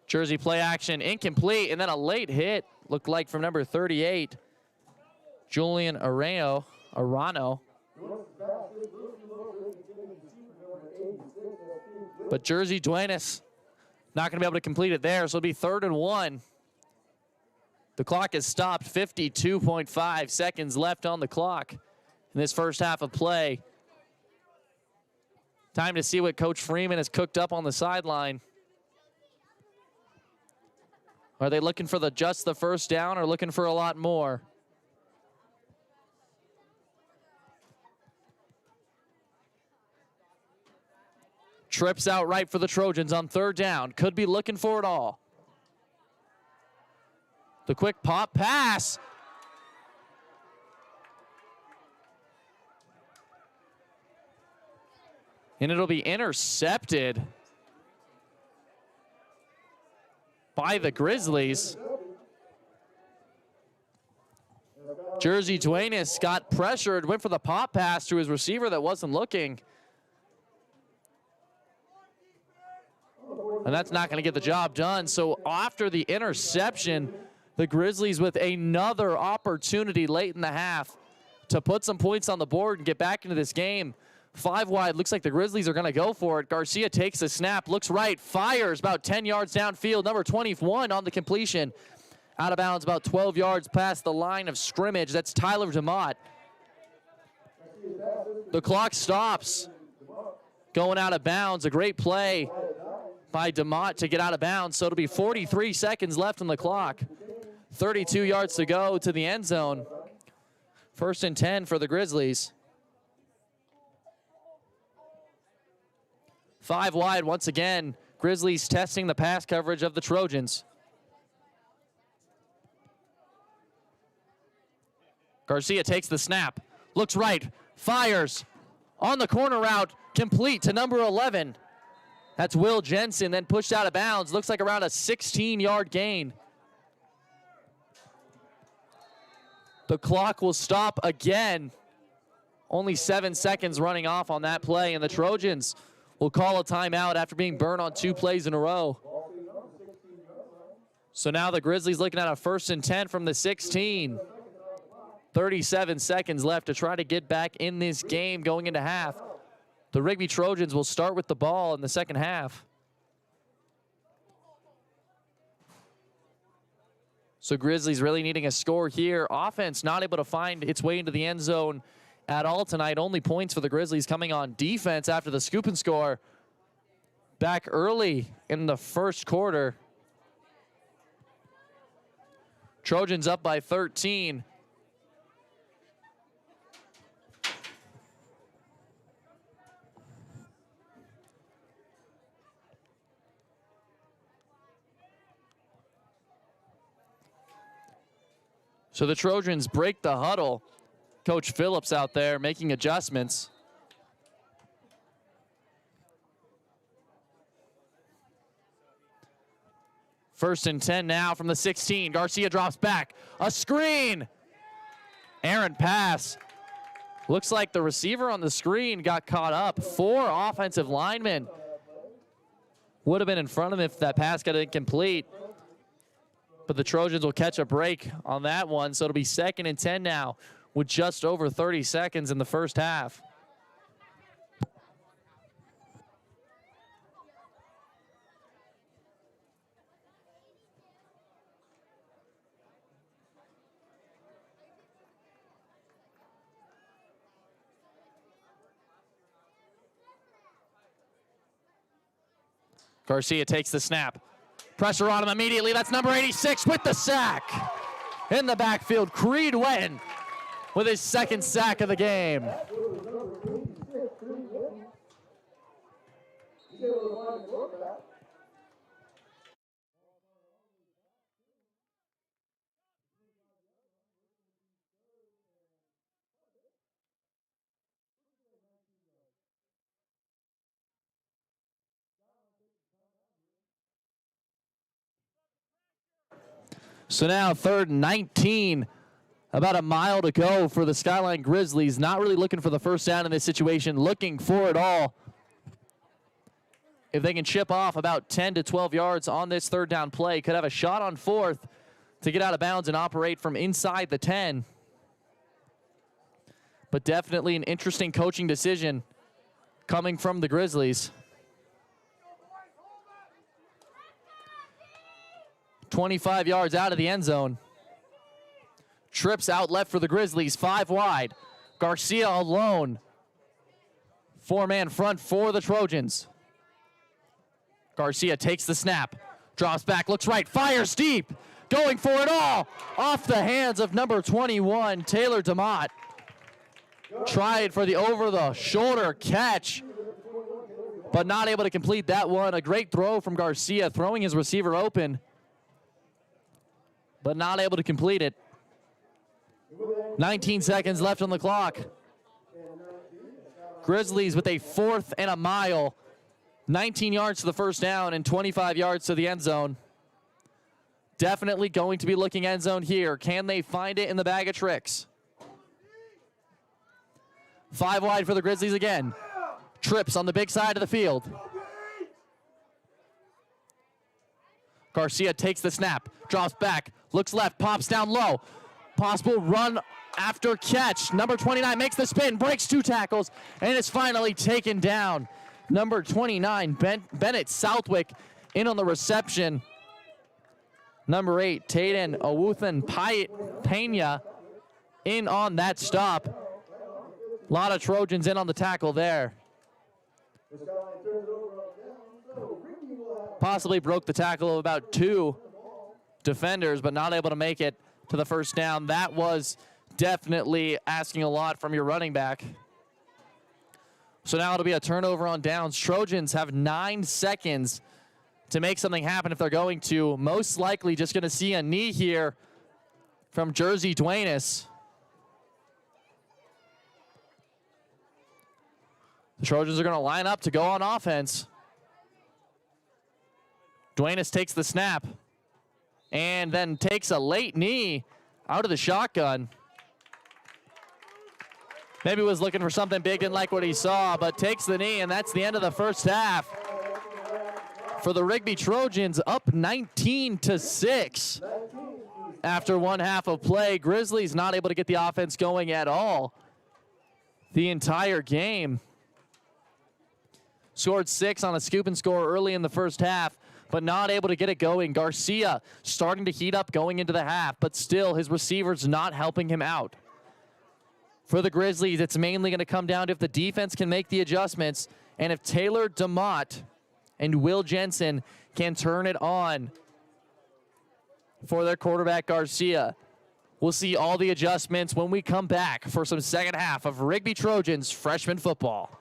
Jersey play action, incomplete, and then a late hit, looked like from number 38, Julian Arano. But Jersey Duenas not going to be able to complete it there, so it'll be 3rd and 1. The clock has stopped, 52.5 seconds left on the clock in this first half of play. Time to see what Coach Freeman has cooked up on the sideline. Are they looking for just the first down or looking for a lot more? Trips out right for the Trojans on 3rd down. Could be looking for it all. The quick pop pass. And it'll be intercepted by the Grizzlies. Jersey Duenas got pressured, went for the pop pass to his receiver that wasn't looking. And that's not going to get the job done. So after the interception, the Grizzlies with another opportunity late in the half to put some points on the board and get back into this game. 5 wide, looks like the Grizzlies are going to go for it. Garcia takes the snap, looks right, fires about 10 yards downfield. Number 21 on the completion. Out of bounds about 12 yards past the line of scrimmage. That's Tyler DeMott. The clock stops. Going out of bounds. A great play by DeMott to get out of bounds. So it'll be 43 seconds left on the clock. 32 yards to go to the end zone. 1st and 10 for the Grizzlies. 5 wide once again. Grizzlies testing the pass coverage of the Trojans. Garcia takes the snap, looks right, fires, on the corner route, complete to number 11. That's Will Jensen, then pushed out of bounds. Looks like around a 16-yard gain. The clock will stop again. Only 7 seconds running off on that play, and the Trojans will call a timeout after being burned on 2 plays in a row. So now the Grizzlies looking at a 1st and 10 from the 16. 37 seconds left to try to get back in this game going into half. The Rigby Trojans will start with the ball in the second half. So Grizzlies really needing a score here. Offense not able to find its way into the end zone at all tonight. Only points for the Grizzlies coming on defense after the scoop and score back early in the first quarter. Trojans up by 13. So the Trojans break the huddle. Coach Phillips out there making adjustments. First and 10 now from the 16. Garcia drops back. A screen. Errant pass. Looks like the receiver on the screen got caught up. 4 offensive linemen would have been in front of him if that pass got incomplete. But the Trojans will catch a break on that one, so it'll be 2nd and 10 now with just over 30 seconds in the first half. Garcia takes the snap. Pressure on him immediately. That's number 86 with the sack. In the backfield, Creed Wetton with his 2nd sack of the game. So now 3rd and 19, about a mile to go for the Skyline Grizzlies. Not really looking for the first down in this situation, looking for it all. If they can chip off about 10 to 12 yards on this 3rd down play, could have a shot on 4th to get out of bounds and operate from inside the 10. But definitely an interesting coaching decision coming from the Grizzlies. 25 yards out of the end zone. Trips out left for the Grizzlies, 5 wide. Garcia alone. 4-man front for the Trojans. Garcia takes the snap, drops back, looks right, fires deep, going for it all. Off the hands of number 21, Taylor DeMott. Tried for the over-the-shoulder catch, but not able to complete that one. A great throw from Garcia, throwing his receiver open, but not able to complete it. 19 seconds left on the clock. Grizzlies with a 4th and a mile. 19 yards to the first down and 25 yards to the end zone. Definitely going to be looking end zone here. Can they find it in the bag of tricks? 5 wide for the Grizzlies again. Trips on the big side of the field. Garcia takes the snap, drops back, looks left, pops down low. Possible run after catch. Number 29 makes the spin, breaks 2 tackles, and is finally taken down. Number 29, Bennett Southwick, in on the reception. Number 8, Tayden Owuthan Pena, in on that stop. A lot of Trojans in on the tackle there. Possibly broke the tackle of about 2 defenders, but not able to make it to the first down. That was definitely asking a lot from your running back. So now it'll be a turnover on downs. Trojans have 9 seconds to make something happen if they're going to. Most likely just going to see a knee here from Jersey Duenas. The Trojans are going to line up to go on offense. Duenas takes the snap and then takes a late knee out of the shotgun. Maybe was looking for something big, didn't like what he saw, but takes the knee, and that's the end of the first half. For the Rigby Trojans, up 19-6 after one half of play. Grizzlies not able to get the offense going at all the entire game. Scored 6 on a scoop and score early in the first half, but not able to get it going. Garcia starting to heat up going into the half, but still his receivers not helping him out. For the Grizzlies, it's mainly going to come down to if the defense can make the adjustments and if Taylor DeMott and Will Jensen can turn it on for their quarterback, Garcia. We'll see all the adjustments when we come back for some second half of Rigby Trojans freshman football.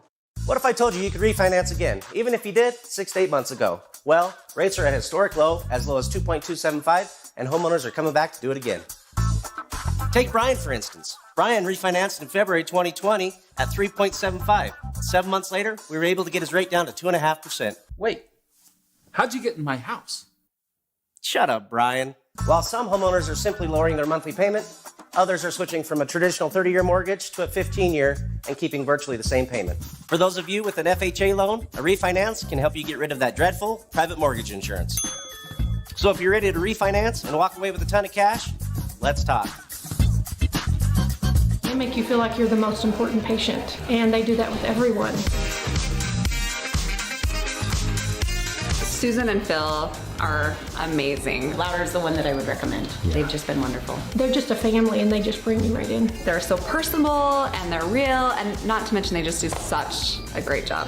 What if I told you could refinance again, even if you did 6 to 8 months ago? Well, rates are at a historic low, as low as 2.275, and homeowners are coming back to do it again. Take Brian, for instance. Brian refinanced in February 2020 at 3.75. 7 months later, we were able to get his rate down to 2.5%. Wait, how'd you get in my house? Shut up, Brian. While some homeowners are simply lowering their monthly payment, others are switching from a traditional 30-year mortgage to a 15-year and keeping virtually the same payment. For those of you with an FHA loan, a refinance can help you get rid of that dreadful private mortgage insurance. So if you're ready to refinance and walk away with a ton of cash, let's talk. They make you feel like you're the most important patient, and they do that with everyone. Susan and Phil are amazing. Louder's the one that I would recommend. Yeah. They've just been wonderful. They're just a family, and they just bring you right in. They're so personable, and they're real, and not to mention they just do such a great job.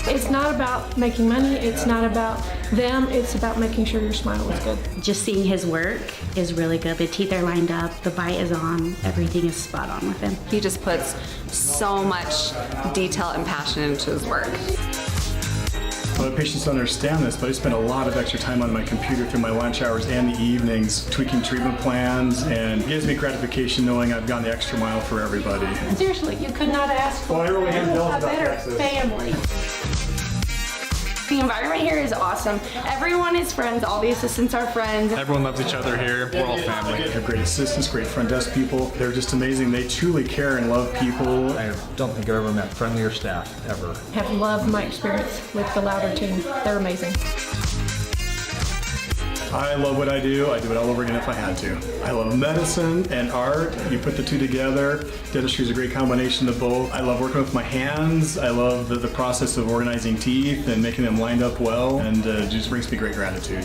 It's not about making money, it's not about them, it's about making sure your smile is good. Just seeing his work is really good. The teeth are lined up, the bite is on, everything is spot on with him. He just puts so much detail and passion into his work. A lot of patients don't understand this, but I spend a lot of extra time on my computer through my lunch hours and the evenings, tweaking treatment plans, and it gives me gratification knowing I've gone the extra mile for everybody. Seriously, you could not ask for I really am a better family. The environment here is awesome. Everyone is friends. All the assistants are friends. Everyone loves each other here. We're all family. They have great assistants, great front desk people. They're just amazing. They truly care and love people. I don't think I've ever met friendlier staff, ever. Have loved my experience with the Louder team. They're amazing. I love what I do. I'd do it all over again if I had to. I love medicine and art. You put the two together. Dentistry is a great combination of both. I love working with my hands. I love the process of organizing teeth and making them lined up well, and it just brings me great gratitude.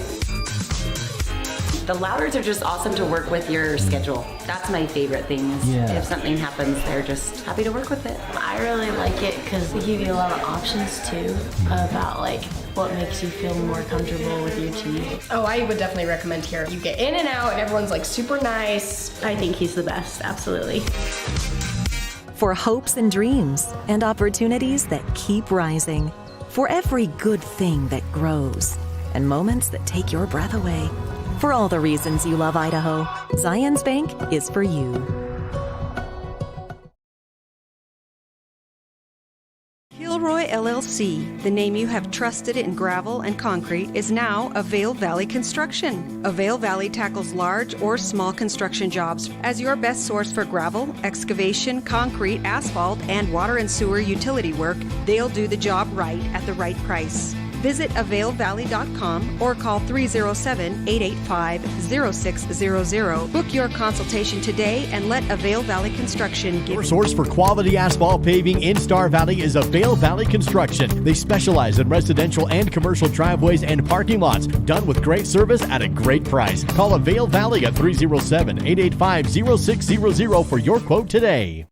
The Louders are just awesome to work with your schedule. That's my favorite thing. If something happens, they're just happy to work with it. I really like it because they give you a lot of options too about like what makes you feel more comfortable with your teeth. Oh, I would definitely recommend here. You get in and out and everyone's like super nice. I think he's the best, absolutely. For hopes and dreams and opportunities that keep rising. For every good thing that grows and moments that take your breath away. For all the reasons you love Idaho, Zions Bank is for you. Kilroy LLC, the name you have trusted in gravel and concrete, is now Avail Valley Construction. Avail Valley tackles large or small construction jobs as your best source for gravel, excavation, concrete, asphalt, and water and sewer utility work. They'll do the job right at the right price. Visit availvalley.com or call 307-885-0600. Book your consultation today and let Avail Valley Construction give your source for quality asphalt paving in Star Valley is Avail Valley Construction. They specialize in residential and commercial driveways and parking lots, done with great service at a great price. Call Avail Valley at 307-885-0600 for your quote today.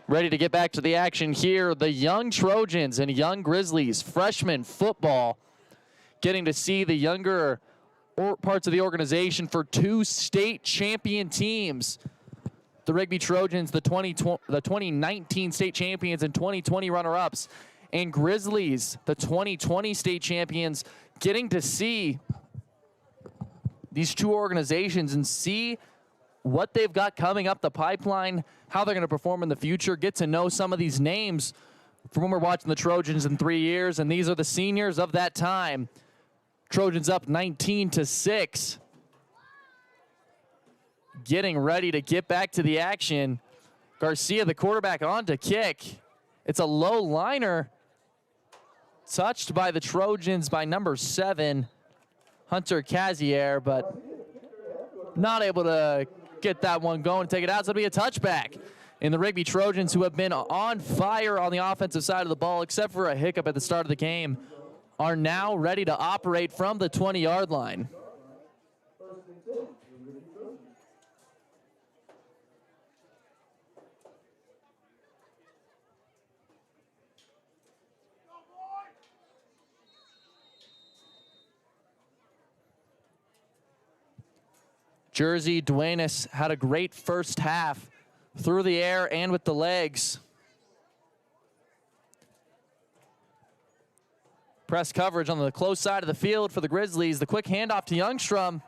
Ready to get back to the action here. The young Trojans and young Grizzlies, freshman football, getting to see the younger parts of the organization for 2 state champion teams. The Rigby Trojans, the 2019 state champions and 2020 runner-ups, and Grizzlies, the 2020 state champions, getting to see these 2 organizations and see what they've got coming up the pipeline, how they're going to perform in the future, get to know some of these names from when we're watching the Trojans in 3 years, and these are the seniors of that time. Trojans up 19-6. Getting ready to get back to the action. Garcia, the quarterback, on to kick. It's a low liner. Touched by the Trojans by number 7, Hunter Cazier, but not able to get that one going, take it out. So it'll be a touchback. And the Rigby Trojans, who have been on fire on the offensive side of the ball, except for a hiccup at the start of the game, are now ready to operate from the 20-yard line. Jersey Duenas had a great first half through the air and with the legs. Press coverage on the close side of the field for the Grizzlies. The quick handoff to Youngstrom.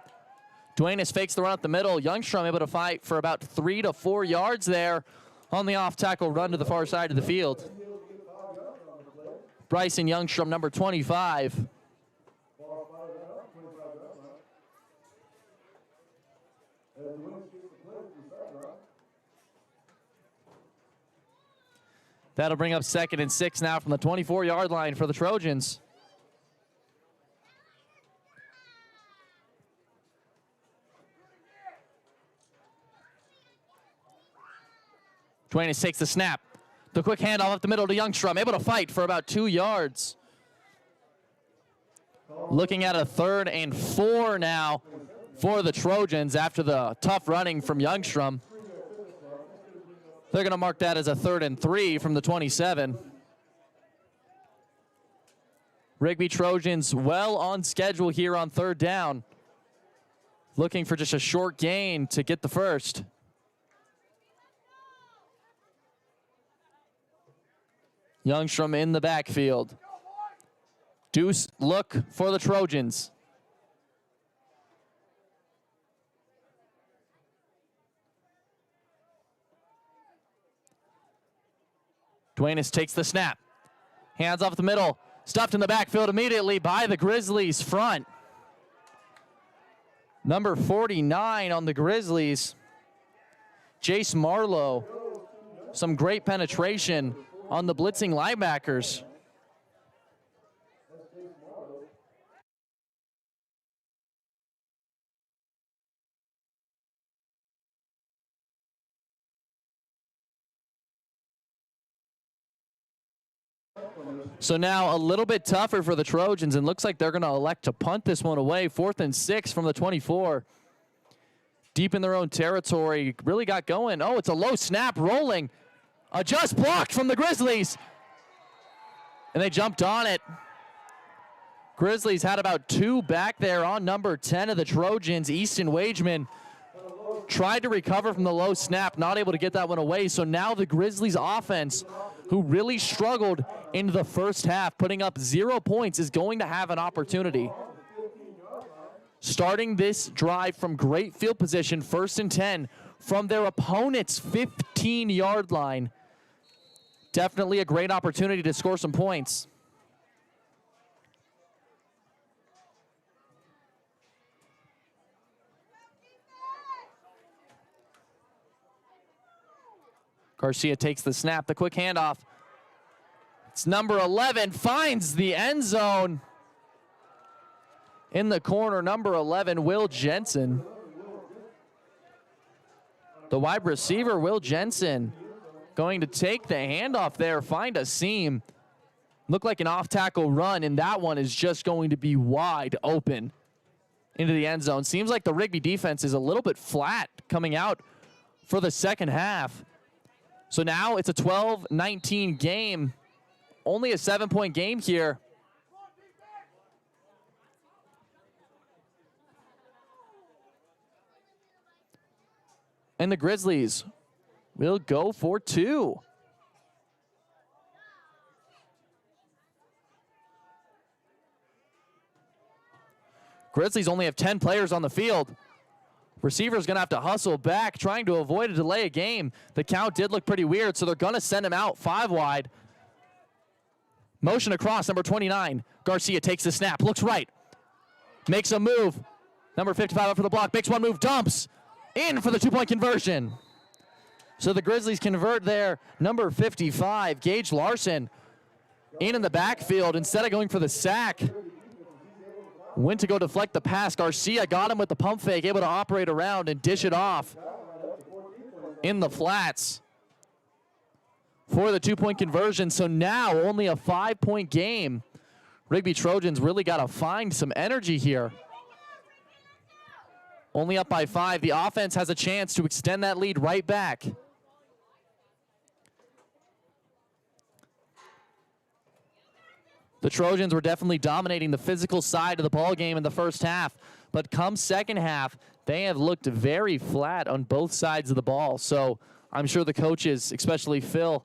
Duenas fakes the run up the middle. Youngstrom able to fight for about 3 to 4 yards there on the off-tackle run to the far side of the field. Bryson Youngstrom, number 25. That'll bring up 2nd and 6 now from the 24-yard line for the Trojans. Duenas takes the snap. The quick handoff up the middle to Youngstrom, able to fight for about 2 yards. Looking at a 3rd and 4 now for the Trojans after the tough running from Youngstrom. They're going to mark that as a 3rd and 3 from the 27. Rigby Trojans well on schedule here on 3rd down. Looking for just a short gain to get the first. Youngstrom in the backfield. Deuce look for the Trojans. Duenas takes the snap. Hands off the middle. Stuffed in the backfield immediately by the Grizzlies front. Number 49 on the Grizzlies. Jace Marlowe. Some great penetration on the blitzing linebackers. So now a little bit tougher for the Trojans, and looks like they're going to elect to punt this one away. 4th and 6 from the 24. Deep in their own territory, really got going. Oh, it's a low snap rolling. Just blocked from the Grizzlies. And they jumped on it. Grizzlies had about 2 back there on number 10 of the Trojans. Easton Wageman tried to recover from the low snap, not able to get that one away. So now the Grizzlies offense, who really struggled in the first half, putting up 0 points, is going to have an opportunity. Starting this drive from great field position, 1st and 10, from their opponent's 15-yard line. Definitely a great opportunity to score some points. Garcia takes the snap, the quick handoff. It's number 11, finds the end zone. In the corner, number 11, Will Jensen. The wide receiver, Will Jensen, going to take the handoff there, find a seam. Looked like an off-tackle run, and that one is just going to be wide open into the end zone. Seems like the Rigby defense is a little bit flat coming out for the second half. So now it's a 12-19 game. Only a 7-point game here. And the Grizzlies will go for two. Grizzlies only have 10 players on the field. Receiver's going to have to hustle back, trying to avoid a delay of game. The count did look pretty weird, so they're going to send him out 5 wide. Motion across, number 29. Garcia takes the snap, looks right. Makes a move. Number 55 up for the block, makes one move, dumps. In for the 2-point conversion. So the Grizzlies convert there. Number 55, Gage Larson, in the backfield instead of going for the sack. Went to go deflect the pass. Garcia got him with the pump fake, able to operate around and dish it off in the flats for the 2-point conversion. So now only a 5-point game. Rigby Trojans really got to find some energy here. Only up by 5. The offense has a chance to extend that lead right back. The Trojans were definitely dominating the physical side of the ball game in the first half, but come second half, they have looked very flat on both sides of the ball. So I'm sure the coaches, especially Phil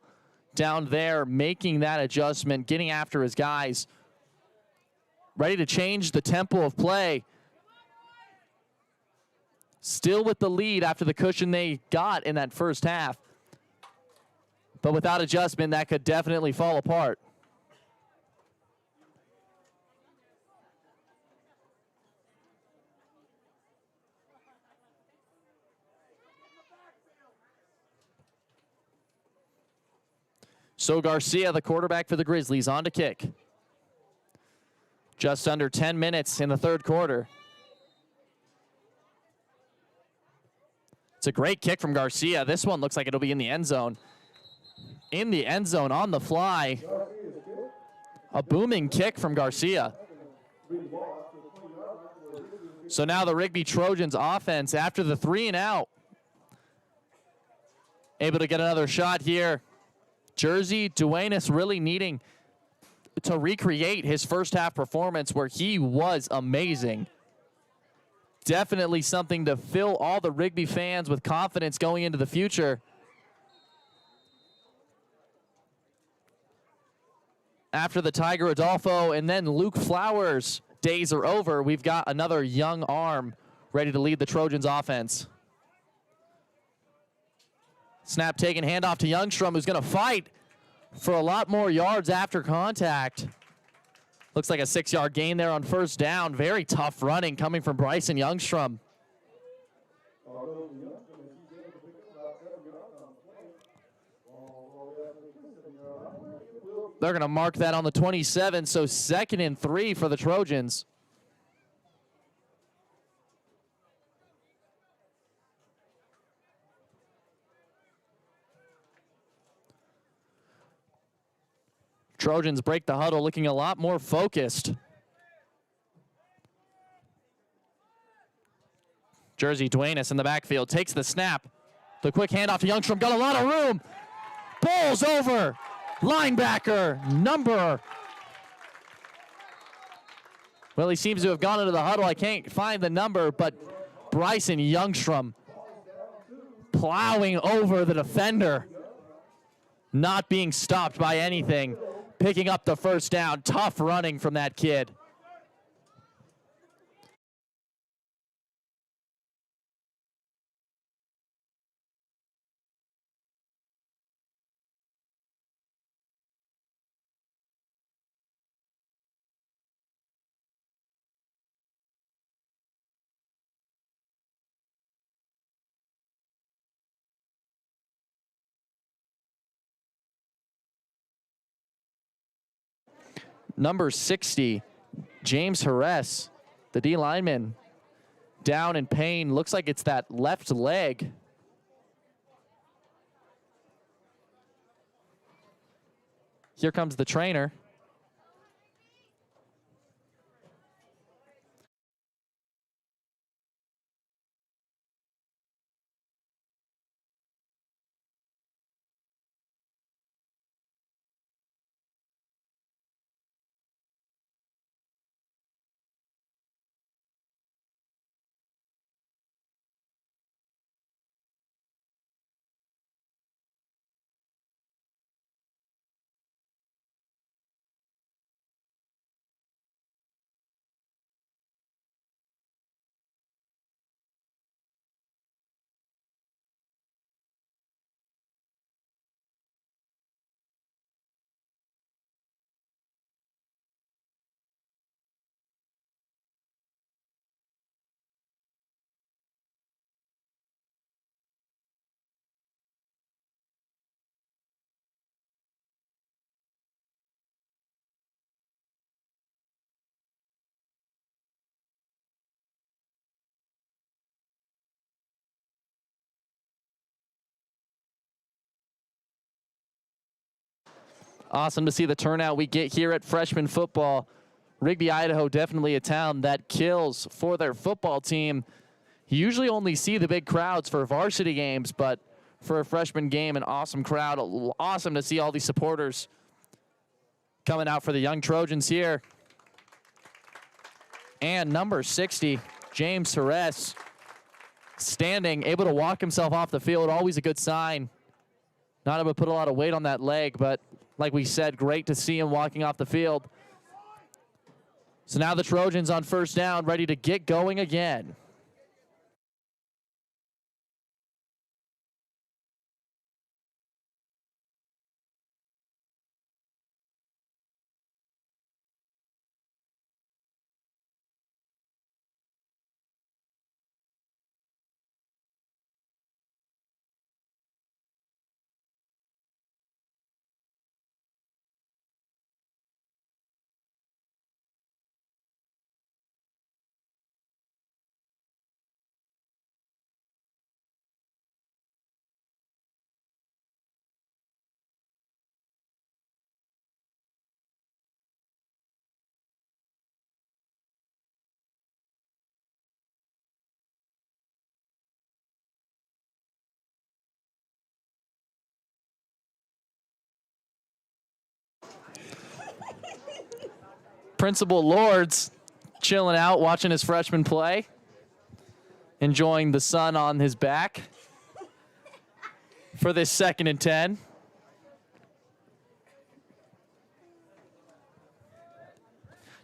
down there, making that adjustment, getting after his guys, ready to change the tempo of play. Still with the lead after the cushion they got in that first half. But without adjustment, that could definitely fall apart. So Garcia, the quarterback for the Grizzlies, on to kick. Just under 10 minutes in the third quarter. It's a great kick from Garcia. This one looks like it'll be in the end zone. In the end zone on the fly. A booming kick from Garcia. So now the Rigby Trojans offense, after the 3-and-out, able to get another shot here. Jersey Duenas really needing to recreate his first half performance where he was amazing. Definitely something to fill all the Rigby fans with confidence going into the future. After the Tiger Adolfo and then Luke Flowers days are over, we've got another young arm ready to lead the Trojans offense. Snap taken, handoff to Youngstrom, who's going to fight for a lot more yards after contact. Looks like a 6-yard gain there on first down. Very tough running coming from Bryson Youngstrom. They're going to mark that on the 27, so 2nd and 3 for the Trojans. Trojans break the huddle, looking a lot more focused. Jersey Duenas in the backfield takes the snap. The quick handoff to Youngstrom, got a lot of room. Bowls over. Linebacker, number. Well, he seems to have gone into the huddle. I can't find the number, but Bryson Youngstrom plowing over the defender. Not being stopped by anything. Picking up the first down. Tough running from that kid. Number 60, James Harris, the D lineman, down in pain. Looks like it's that left leg. Here comes the trainer. Awesome to see the turnout we get here at freshman football. Rigby, Idaho, definitely a town that kills for their football team. You usually only see the big crowds for varsity games, but for a freshman game, an awesome crowd. Awesome to see all these supporters coming out for the young Trojans here. And number 60, James Torres, standing, able to walk himself off the field. Always a good sign. Not able to put a lot of weight on that leg, but like we said, great to see him walking off the field. So now the Trojans on first down, ready to get going again. Principal Lords chilling out, watching his freshman play, enjoying the sun on his back for this 2nd and 10.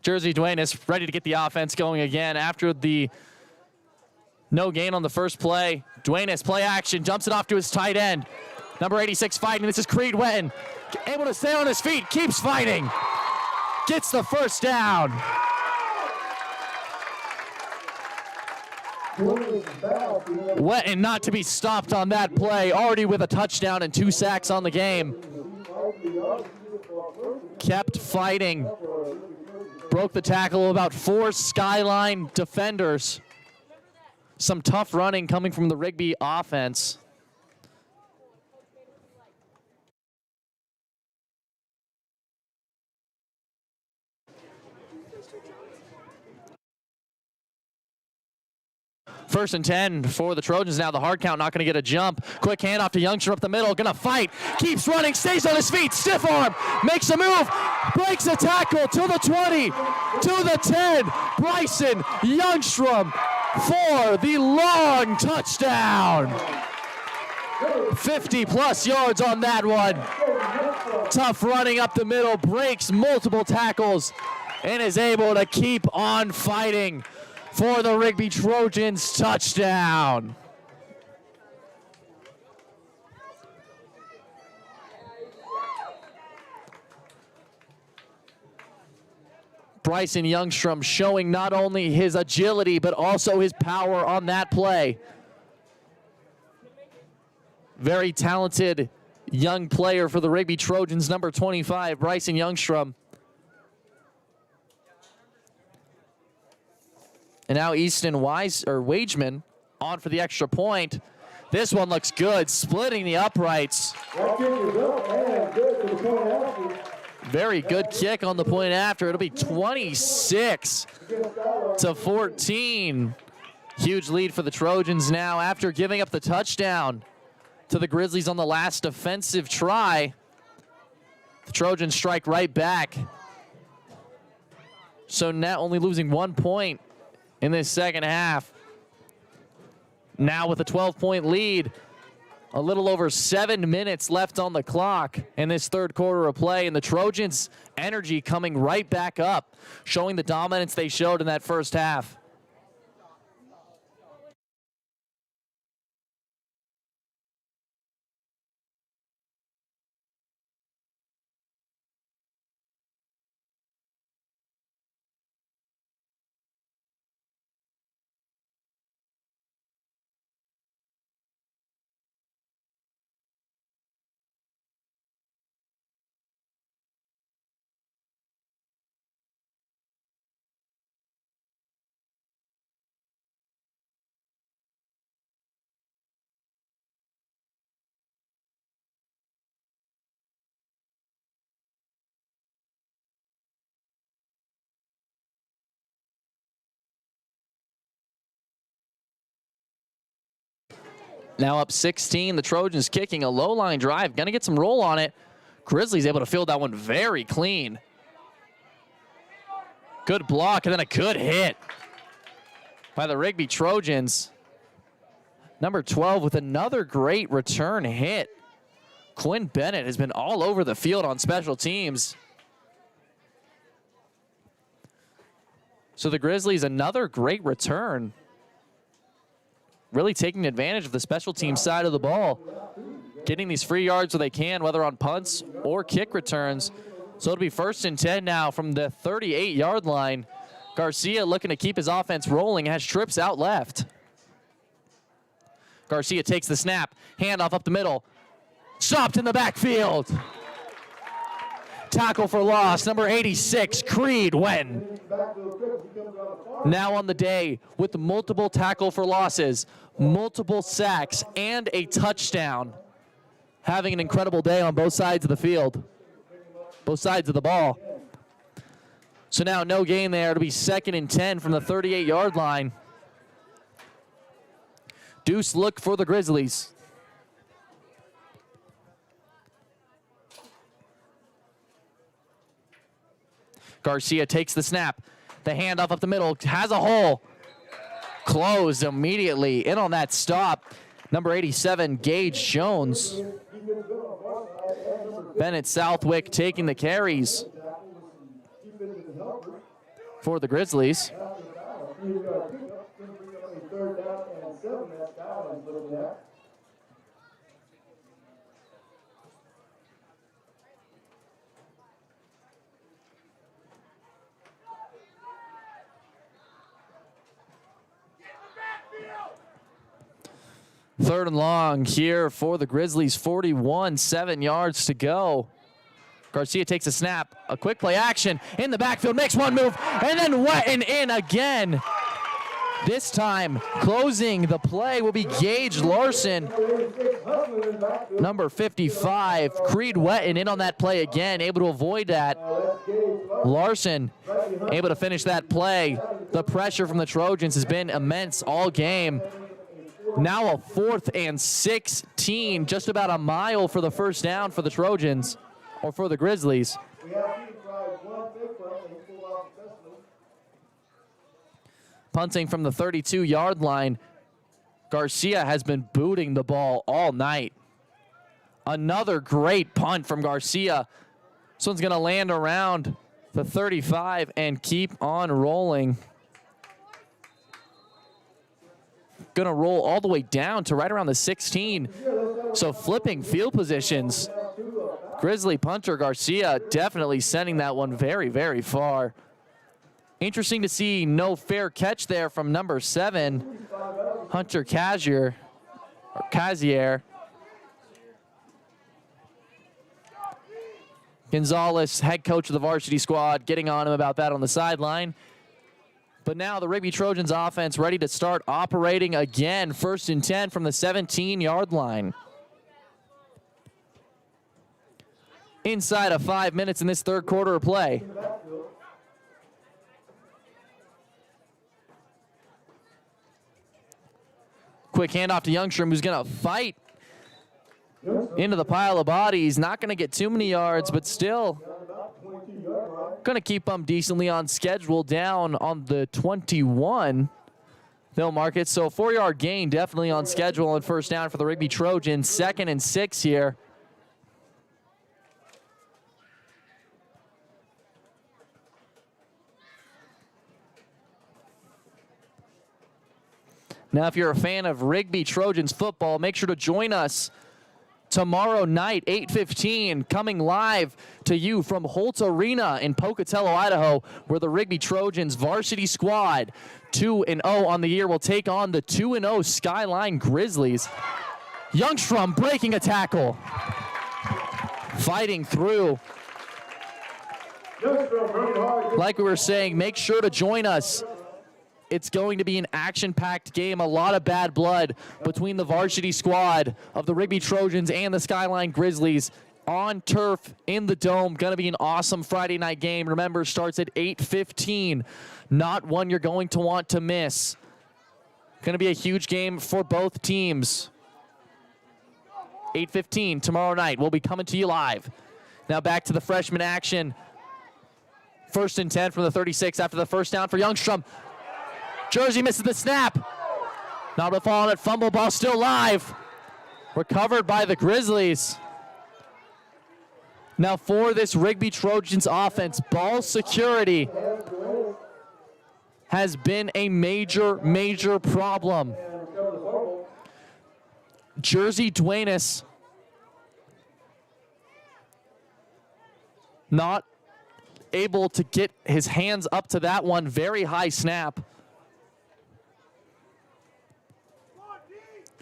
Jersey Duenas ready to get the offense going again after the no gain on the first play. Duenas, play action, jumps it off to his tight end. Number 86 fighting. This is Creed Wetton. Able to stay on his feet, keeps fighting. Gets the first down. Wetton not to be stopped on that play. Already with a touchdown and 2 sacks on the game. Kept fighting. Broke the tackle of about 4 Skyline defenders. Some tough running coming from the Rigby offense. First and 10 for the Trojans now. The hard count not going to get a jump. Quick handoff to Youngster up the middle. Going to fight. Keeps running. Stays on his feet. Stiff arm. Makes a move. Breaks a tackle to the 20. To the 10. Bryson Youngstrom for the long touchdown. 50-plus yards on that one. Tough running up the middle. Breaks multiple tackles and is able to keep on fighting for the Rigby Trojans touchdown. Bryson Youngstrom showing not only his agility, but also his power on that play. Very talented young player for the Rigby Trojans, number 25, Bryson Youngstrom. And now Easton Wageman on for the extra point. This one looks good, splitting the uprights. Very good kick on the point after. It'll be 26-14. Huge lead for the Trojans now after giving up the touchdown to the Grizzlies on the last defensive try. The Trojans strike right back. So now only losing 1 point in this second half. Now with a 12-point lead, a little over 7 minutes left on the clock in this third quarter of play, and the Trojans' energy coming right back up, showing the dominance they showed in that first half. Now up 16, the Trojans kicking a low line drive. Gonna get some roll on it. Grizzlies able to field that one very clean. Good block and then a good hit by the Rigby Trojans. Number 12 with another great return hit. Quinn Bennett has been all over the field on special teams. So the Grizzlies, another great return. Really taking advantage of the special team side of the ball. Getting these free yards where they can, whether on punts or kick returns. So it'll be 1st and 10 now from the 38-yard line. Garcia looking to keep his offense rolling, has trips out left. Garcia takes the snap, handoff up the middle. Stopped in the backfield. Tackle for loss, number 86, Creed Wen. Now on the day with multiple tackle for losses, multiple sacks, and a touchdown. Having an incredible day on both sides of the field, both sides of the ball. So now no gain there. It'll be 2nd and 10 from the 38-yard line. Deuce look for the Grizzlies. Garcia takes the snap. The handoff up the middle, has a hole. Closed immediately. In on that stop, number 87, Gage Jones. Bennett Southwick taking the carries for the Grizzlies. Third and long here for the Grizzlies, 41, 7 yards to go. Garcia takes a snap, a quick play action in the backfield, makes one move, and then wetting in again. This time, closing the play will be Gage Larson, number 55. Creed Wetton in on that play again, able to avoid that. Larson able to finish that play. The pressure from the Trojans has been immense all game. Now a 4th and 16, just about a mile for the first down for the Trojans, or for the Grizzlies. Punting from the 32-yard line. Garcia has been booting the ball all night. Another great punt from Garcia. This one's going to land around the 35 and keep on rolling. Going to roll all the way down to right around the 16. So flipping field positions. Grizzly punter Garcia definitely sending that one very, very far. Interesting to see no fair catch there from number 7, Hunter Cazier. Gonzalez, head coach of the varsity squad, getting on him about that on the sideline. But now the Rigby Trojans offense ready to start operating again. 1st and 10 from the 17-yard line. Inside of 5 minutes in this third quarter of play. Quick handoff to Youngstrom, who's going to fight into the pile of bodies. Not going to get too many yards, but still going to keep them decently on schedule down on the 21. They'll mark it. So 4-yard gain definitely on schedule on first down for the Rigby Trojans. 2nd and 6 here. Now, if you're a fan of Rigby Trojans football, make sure to join us tomorrow night, 8:15, coming live to you from Holt Arena in Pocatello, Idaho, where the Rigby Trojans varsity squad, 2-0 on the year, will take on the 2-0 Skyline Grizzlies. Youngstrom breaking a tackle. Fighting through. Like we were saying, make sure to join us. It's going to be an action-packed game, a lot of bad blood between the varsity squad of the Rigby Trojans and the Skyline Grizzlies on turf in the Dome. Going to be an awesome Friday night game. Remember, starts at 8:15. Not one you're going to want to miss. Going to be a huge game for both teams. 8:15 tomorrow night. We'll be coming to you live. Now back to the freshman action. 1st and 10 from the 36 after the first down for Youngstrom. Jersey misses the snap. Not with fall on it. Fumble ball still live. Recovered by the Grizzlies. Now for this Rigby Trojans offense, ball security has been a major problem. Jersey Duenas not able to get his hands up to that one. Very high snap.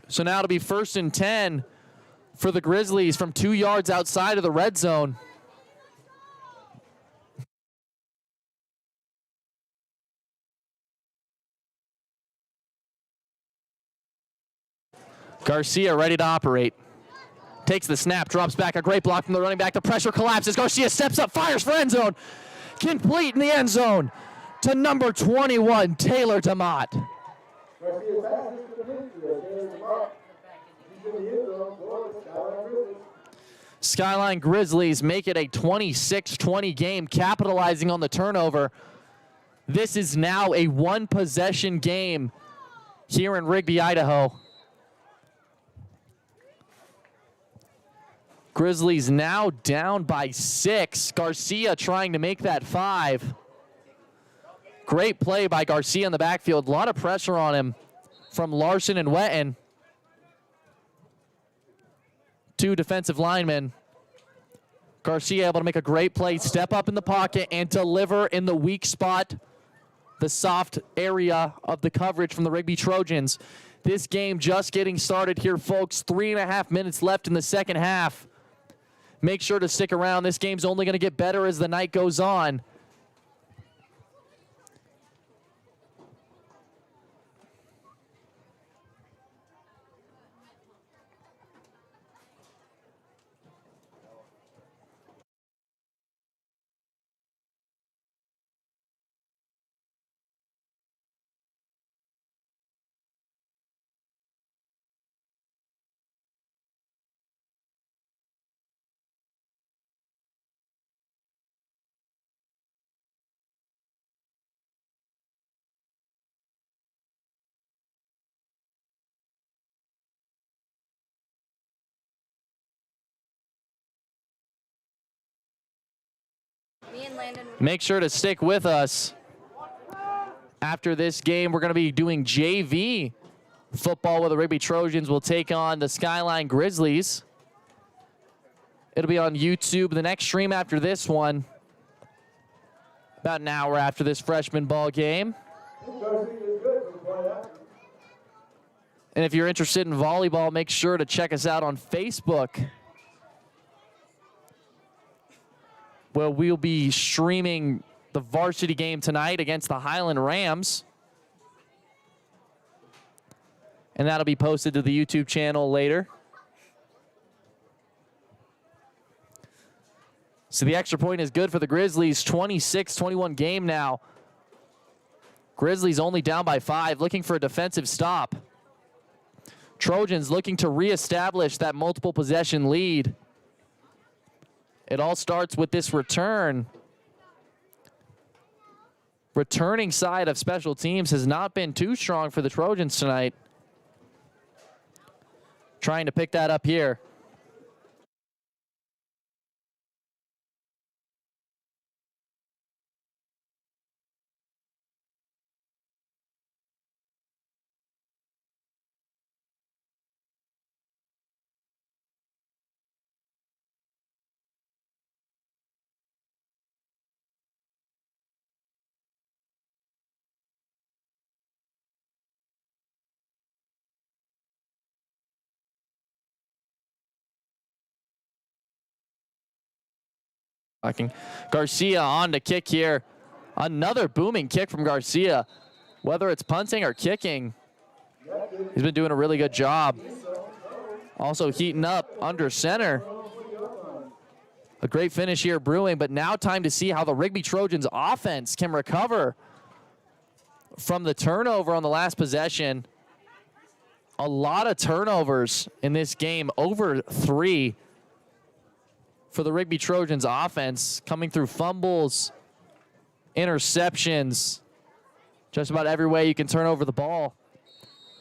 So now it'll be 1st and 10 for the Grizzlies from 2 yards outside of the red zone. Garcia ready to operate. Takes the snap, drops back, a great block from the running back. The pressure collapses. Garcia steps up, fires for end zone. Complete in the end zone to number 21, Taylor DeMott. Skyline Grizzlies make it a 26-20 game, capitalizing on the turnover. This is now a one-possession game here in Rigby, Idaho. Grizzlies now down by 6. Garcia trying to make that 5. Great play by Garcia in the backfield. A lot of pressure on him from Larson and Wetton. 2 defensive linemen. Garcia able to make a great play, step up in the pocket, and deliver in the weak spot, the soft area of the coverage from the Rigby Trojans. This game just getting started here, folks. 3.5 minutes left in the second half. Make sure to stick around. This game's only going to get better as the night goes on. Make sure to stick with us. After this game, we're going to be doing JV football where the Rigby Trojans will take on the Skyline Grizzlies. It'll be on YouTube. The next stream after this one, about an hour after this freshman ball game. And if you're interested in volleyball, make sure to check us out on Facebook, where we'll be streaming the varsity game tonight against the Highland Rams. And that'll be posted to the YouTube channel later. So the extra point is good for the Grizzlies. 26-21 game now. Grizzlies only down by 5, looking for a defensive stop. Trojans looking to reestablish that multiple possession lead. It all starts with this return. Returning side of special teams has not been too strong for the Trojans tonight. Trying to pick that up here. Garcia on to kick here. Another booming kick from Garcia. Whether it's punting or kicking, he's been doing a really good job. Also heating up under center. A great finish here brewing, but now time to see how the Rigby Trojans offense can recover from the turnover on the last possession. A lot of turnovers in this game, over 3 for the Rigby Trojans offense, coming through fumbles, interceptions, just about every way you can turn over the ball.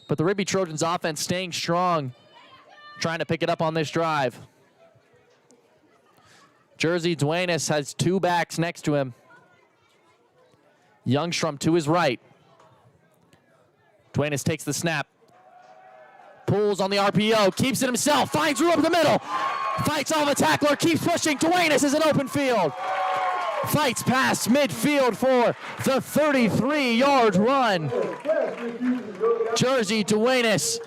But the Rigby Trojans offense staying strong, trying to pick it up on this drive. Jersey Duenas has 2 backs next to him. Youngstrom to his right. Duenas takes the snap. Pulls on the RPO, keeps it himself, finds room up the middle. Fights off a tackler, keeps pushing. Duenas is an open field. Fights past midfield for the 33-yard run. Jersey Duenas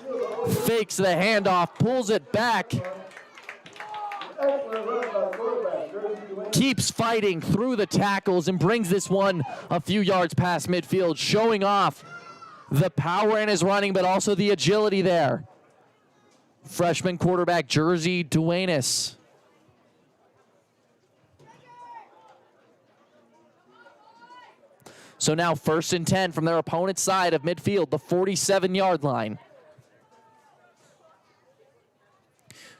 fakes the handoff, pulls it back. Keeps fighting through the tackles and brings this one a few yards past midfield, showing off the power in his running, but also the agility there. Freshman quarterback Jersey Duenas. So now 1st and 10 from their opponent's side of midfield, the 47-yard line.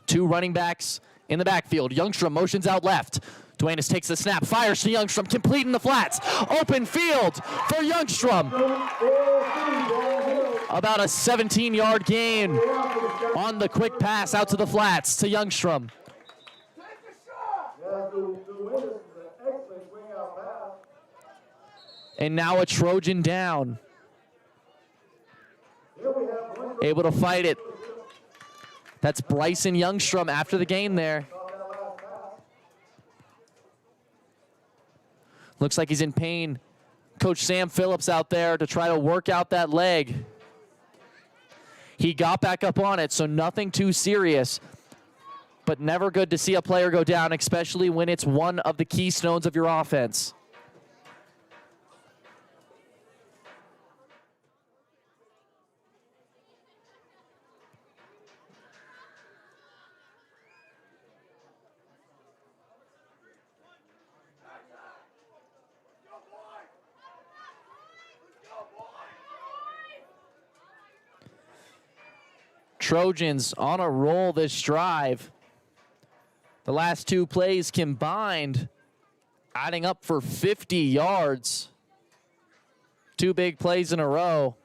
2 running backs in the backfield. Youngstrom motions out left. Duenas takes the snap, fires to Youngstrom, complete in the flats. Open field for Youngstrom. About a 17-yard gain on the quick pass out to the flats to Youngstrom. And now a Trojan down. Able to fight it. That's Bryson Youngstrom after the game there. Looks like he's in pain. Coach Sam Phillips out there to try to work out that leg. He got back up on it, so nothing too serious. But never good to see a player go down, especially when it's one of the keystones of your offense. Trojans on a roll this drive. The last 2 plays combined, adding up for 50 yards. 2 big plays in a row.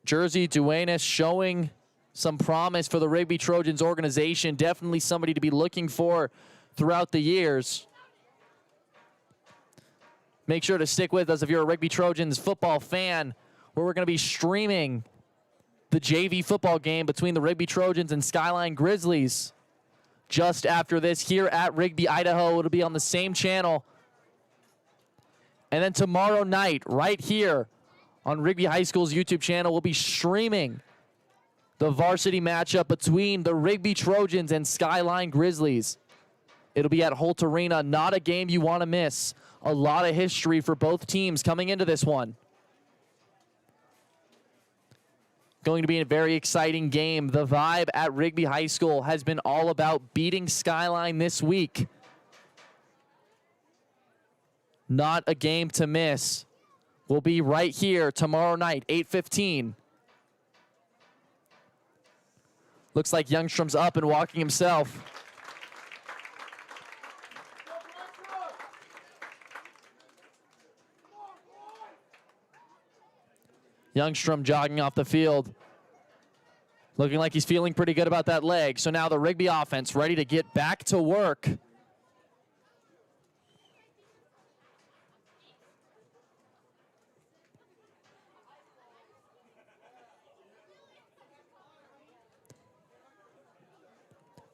Jersey Duenas showing some promise for the Rigby Trojans organization. Definitely somebody to be looking for throughout the years. Make sure to stick with us if you're a Rigby Trojans football fan, where we're going to be streaming the JV football game between the Rigby Trojans and Skyline Grizzlies just after this here at Rigby, Idaho. It'll be on the same channel. And then tomorrow night, right here on Rigby High School's YouTube channel, we'll be streaming the varsity matchup between the Rigby Trojans and Skyline Grizzlies. It'll be at Holt Arena. Not a game you want to miss. A lot of history for both teams coming into this one. Going to be a very exciting game. The vibe at Rigby High School has been all about beating Skyline this week. Not a game to miss. We'll be right here tomorrow night, 8:15. Looks like Youngstrom's up and walking himself. Youngstrom jogging off the field. Looking like he's feeling pretty good about that leg. So now the Rigby offense ready to get back to work.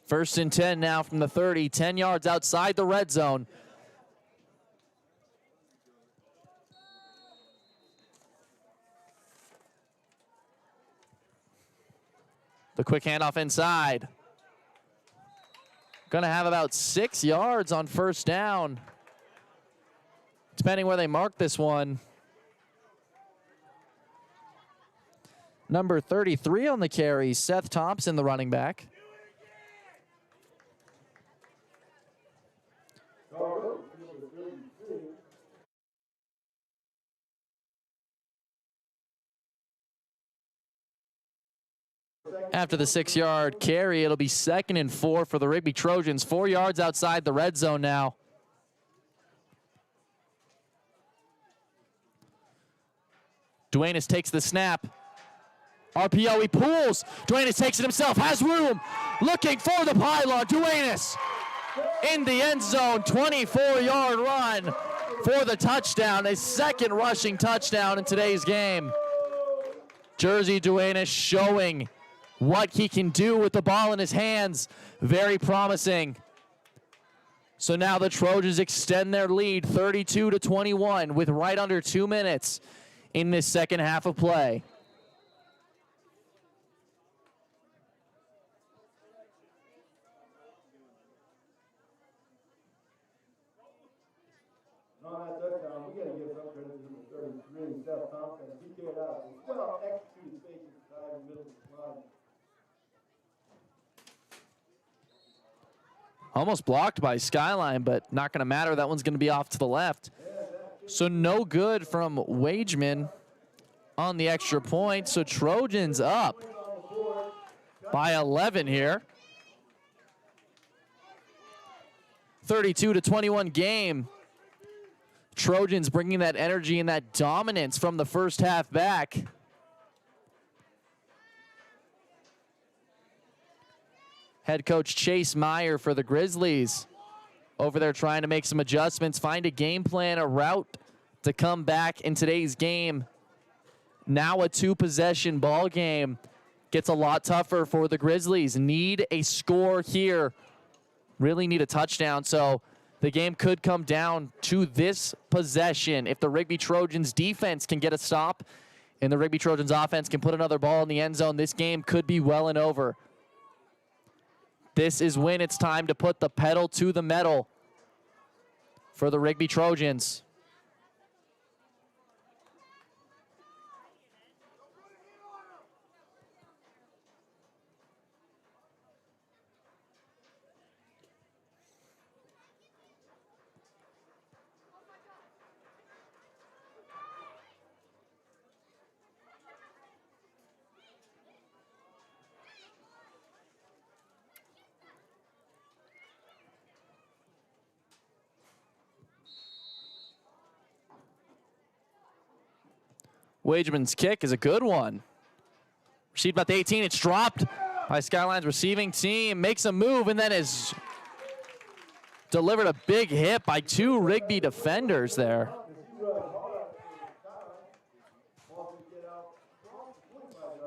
First and 10 now from the 30, 10 yards outside the red zone. The quick handoff inside. Gonna have about 6 yards on first down, depending where they mark this one. Number 33 on the carry, Seth Thompson, the running back. After the 6-yard carry, it'll be 2nd and 4 for the Rigby Trojans. 4 yards outside the red zone now. Duenas takes the snap. RPO, he pulls. Duenas takes it himself, has room. Looking for the pylon. Duenas in the end zone. 24-yard run for the touchdown. A second rushing touchdown in today's game. Jersey Duenas showing what he can do with the ball in his hands. Very promising. So now the Trojans extend their lead 32-21 with right under 2 minutes in this second half of play. On that touchdown, we got to give some credit to the 33, Seth Thompson. He carried out a well executed fake inside the middle of the line. Almost blocked by Skyline, but not going to matter. That one's going to be off to the left. So no good from Wageman on the extra point. So Trojans up by 11 here. 32-21 game. Trojans bringing that energy and that dominance from the first half back. Head coach Chase Meyer for the Grizzlies over there trying to make some adjustments, find a game plan, a route to come back in today's game. Now a 2-possession ball game gets a lot tougher for the Grizzlies. Need a score here. Really need a touchdown. So the game could come down to this possession. If the Rigby Trojans defense can get a stop and the Rigby Trojans offense can put another ball in the end zone, this game could be well and over. This is when it's time to put the pedal to the metal for the Rigby Trojans. Wageman's kick is a good one. Received about the 18. It's dropped by Skyline's receiving team. Makes a move and then is delivered a big hit by 2 Rigby defenders there.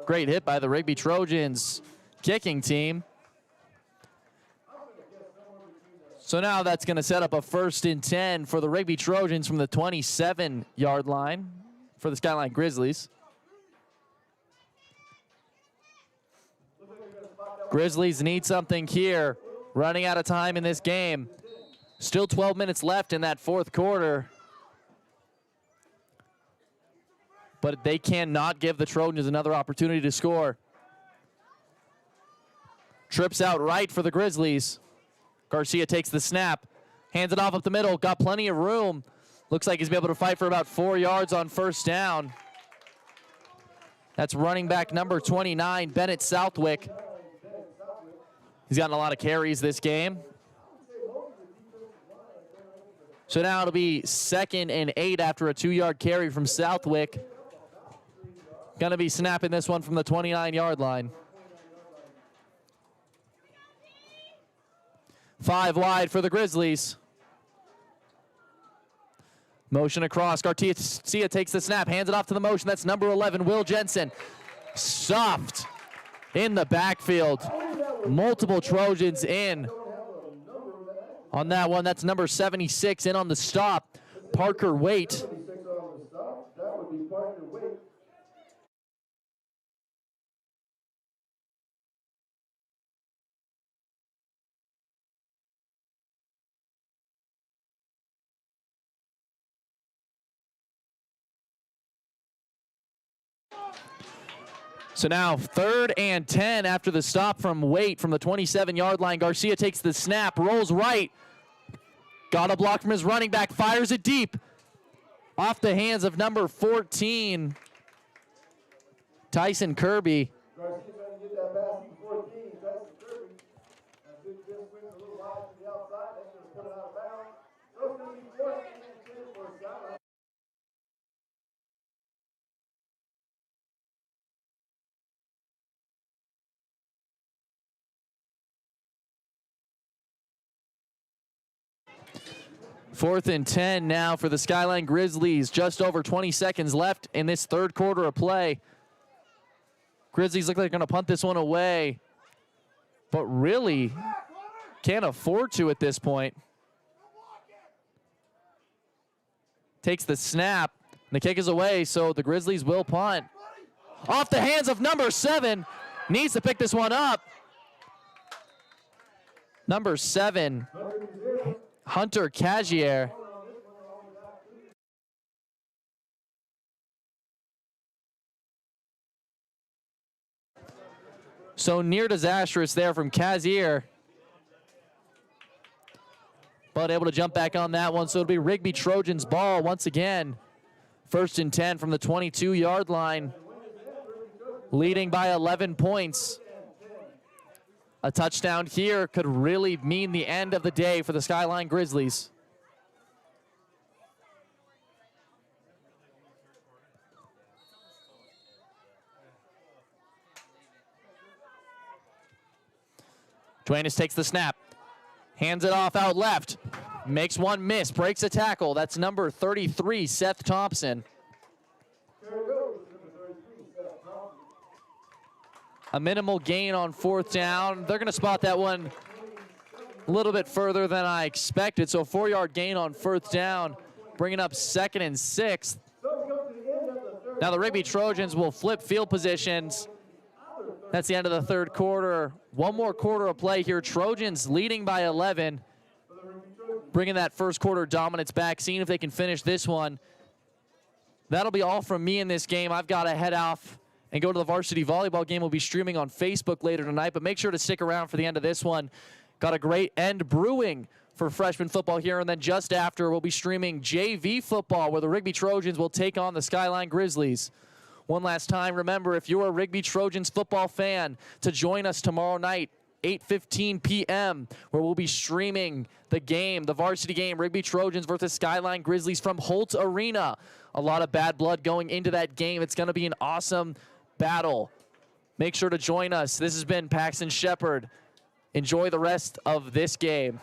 Great hit by the Rigby Trojans kicking team. So now that's going to set up a 1st and 10 for the Rigby Trojans from the 27-yard line for the Skyline Grizzlies. Grizzlies need something here. Running out of time in this game. Still 12 minutes left in that 4th quarter. But they cannot give the Trojans another opportunity to score. Trips out right for the Grizzlies. Garcia takes the snap. Hands it off up the middle. Got plenty of room. Looks like he's been able to fight for about 4 yards on 1st down. That's running back number 29, Bennett Southwick. He's gotten a lot of carries this game. So now it'll be 2nd and 8 after a 2-yard carry from Southwick. Going to be snapping this one from the 29-yard line. 5 wide for the Grizzlies. Motion across. Garcia takes the snap, hands it off to the motion. That's number 11, Will Jensen. Stuffed in the backfield. Multiple Trojans in on that one. That's number 76 in on the stop. Parker Waite. So now 3rd and 10 after the stop from Waite from the 27-yard line. Garcia takes the snap, rolls right. Got a block from his running back, fires it deep. Off the hands of number 14, Tyson Kirby. Garcia trying to get that back. 4th and 10 now for the Skyline Grizzlies. Just over 20 seconds left in this third quarter of play. Grizzlies look like they're going to punt this one away, but really can't afford to at this point. Takes the snap, and the kick is away, so the Grizzlies will punt. Off the hands of number 7. Needs to pick this one up. Number 7, Hunter Cagier. So near disastrous there from Cagier. But able to jump back on that one, so it'll be Rigby Trojans ball once again. 1st and 10 from the 22-yard line. Leading by 11 points. A touchdown here could really mean the end of the day for the Skyline Grizzlies. Duenas takes the snap, hands it off out left, makes one miss, breaks a tackle. That's number 33, Seth Thompson. A minimal gain on 4th down. They're going to spot that one a little bit further than I expected. So 4-yard gain on 4th down, bringing up 2nd and 6th. Now the Rigby Trojans will flip field positions. That's the end of the third quarter. One more quarter of play here. Trojans leading by 11. Bringing that first quarter dominance back, seeing if they can finish this one. That'll be all from me in this game. I've got to head off and go to the varsity volleyball game. We'll be streaming on Facebook later tonight, but make sure to stick around for the end of this one. Got a great end brewing for freshman football here, and then just after, we'll be streaming JV football, where the Rigby Trojans will take on the Skyline Grizzlies. One last time, remember, if you're a Rigby Trojans football fan, to join us tomorrow night, 8:15 p.m., where we'll be streaming the game, the varsity game, Rigby Trojans versus Skyline Grizzlies from Holt Arena. A lot of bad blood going into that game. It's going to be an awesome battle. Make sure to join us. This has been Paxton Shepard. Enjoy the rest of this game.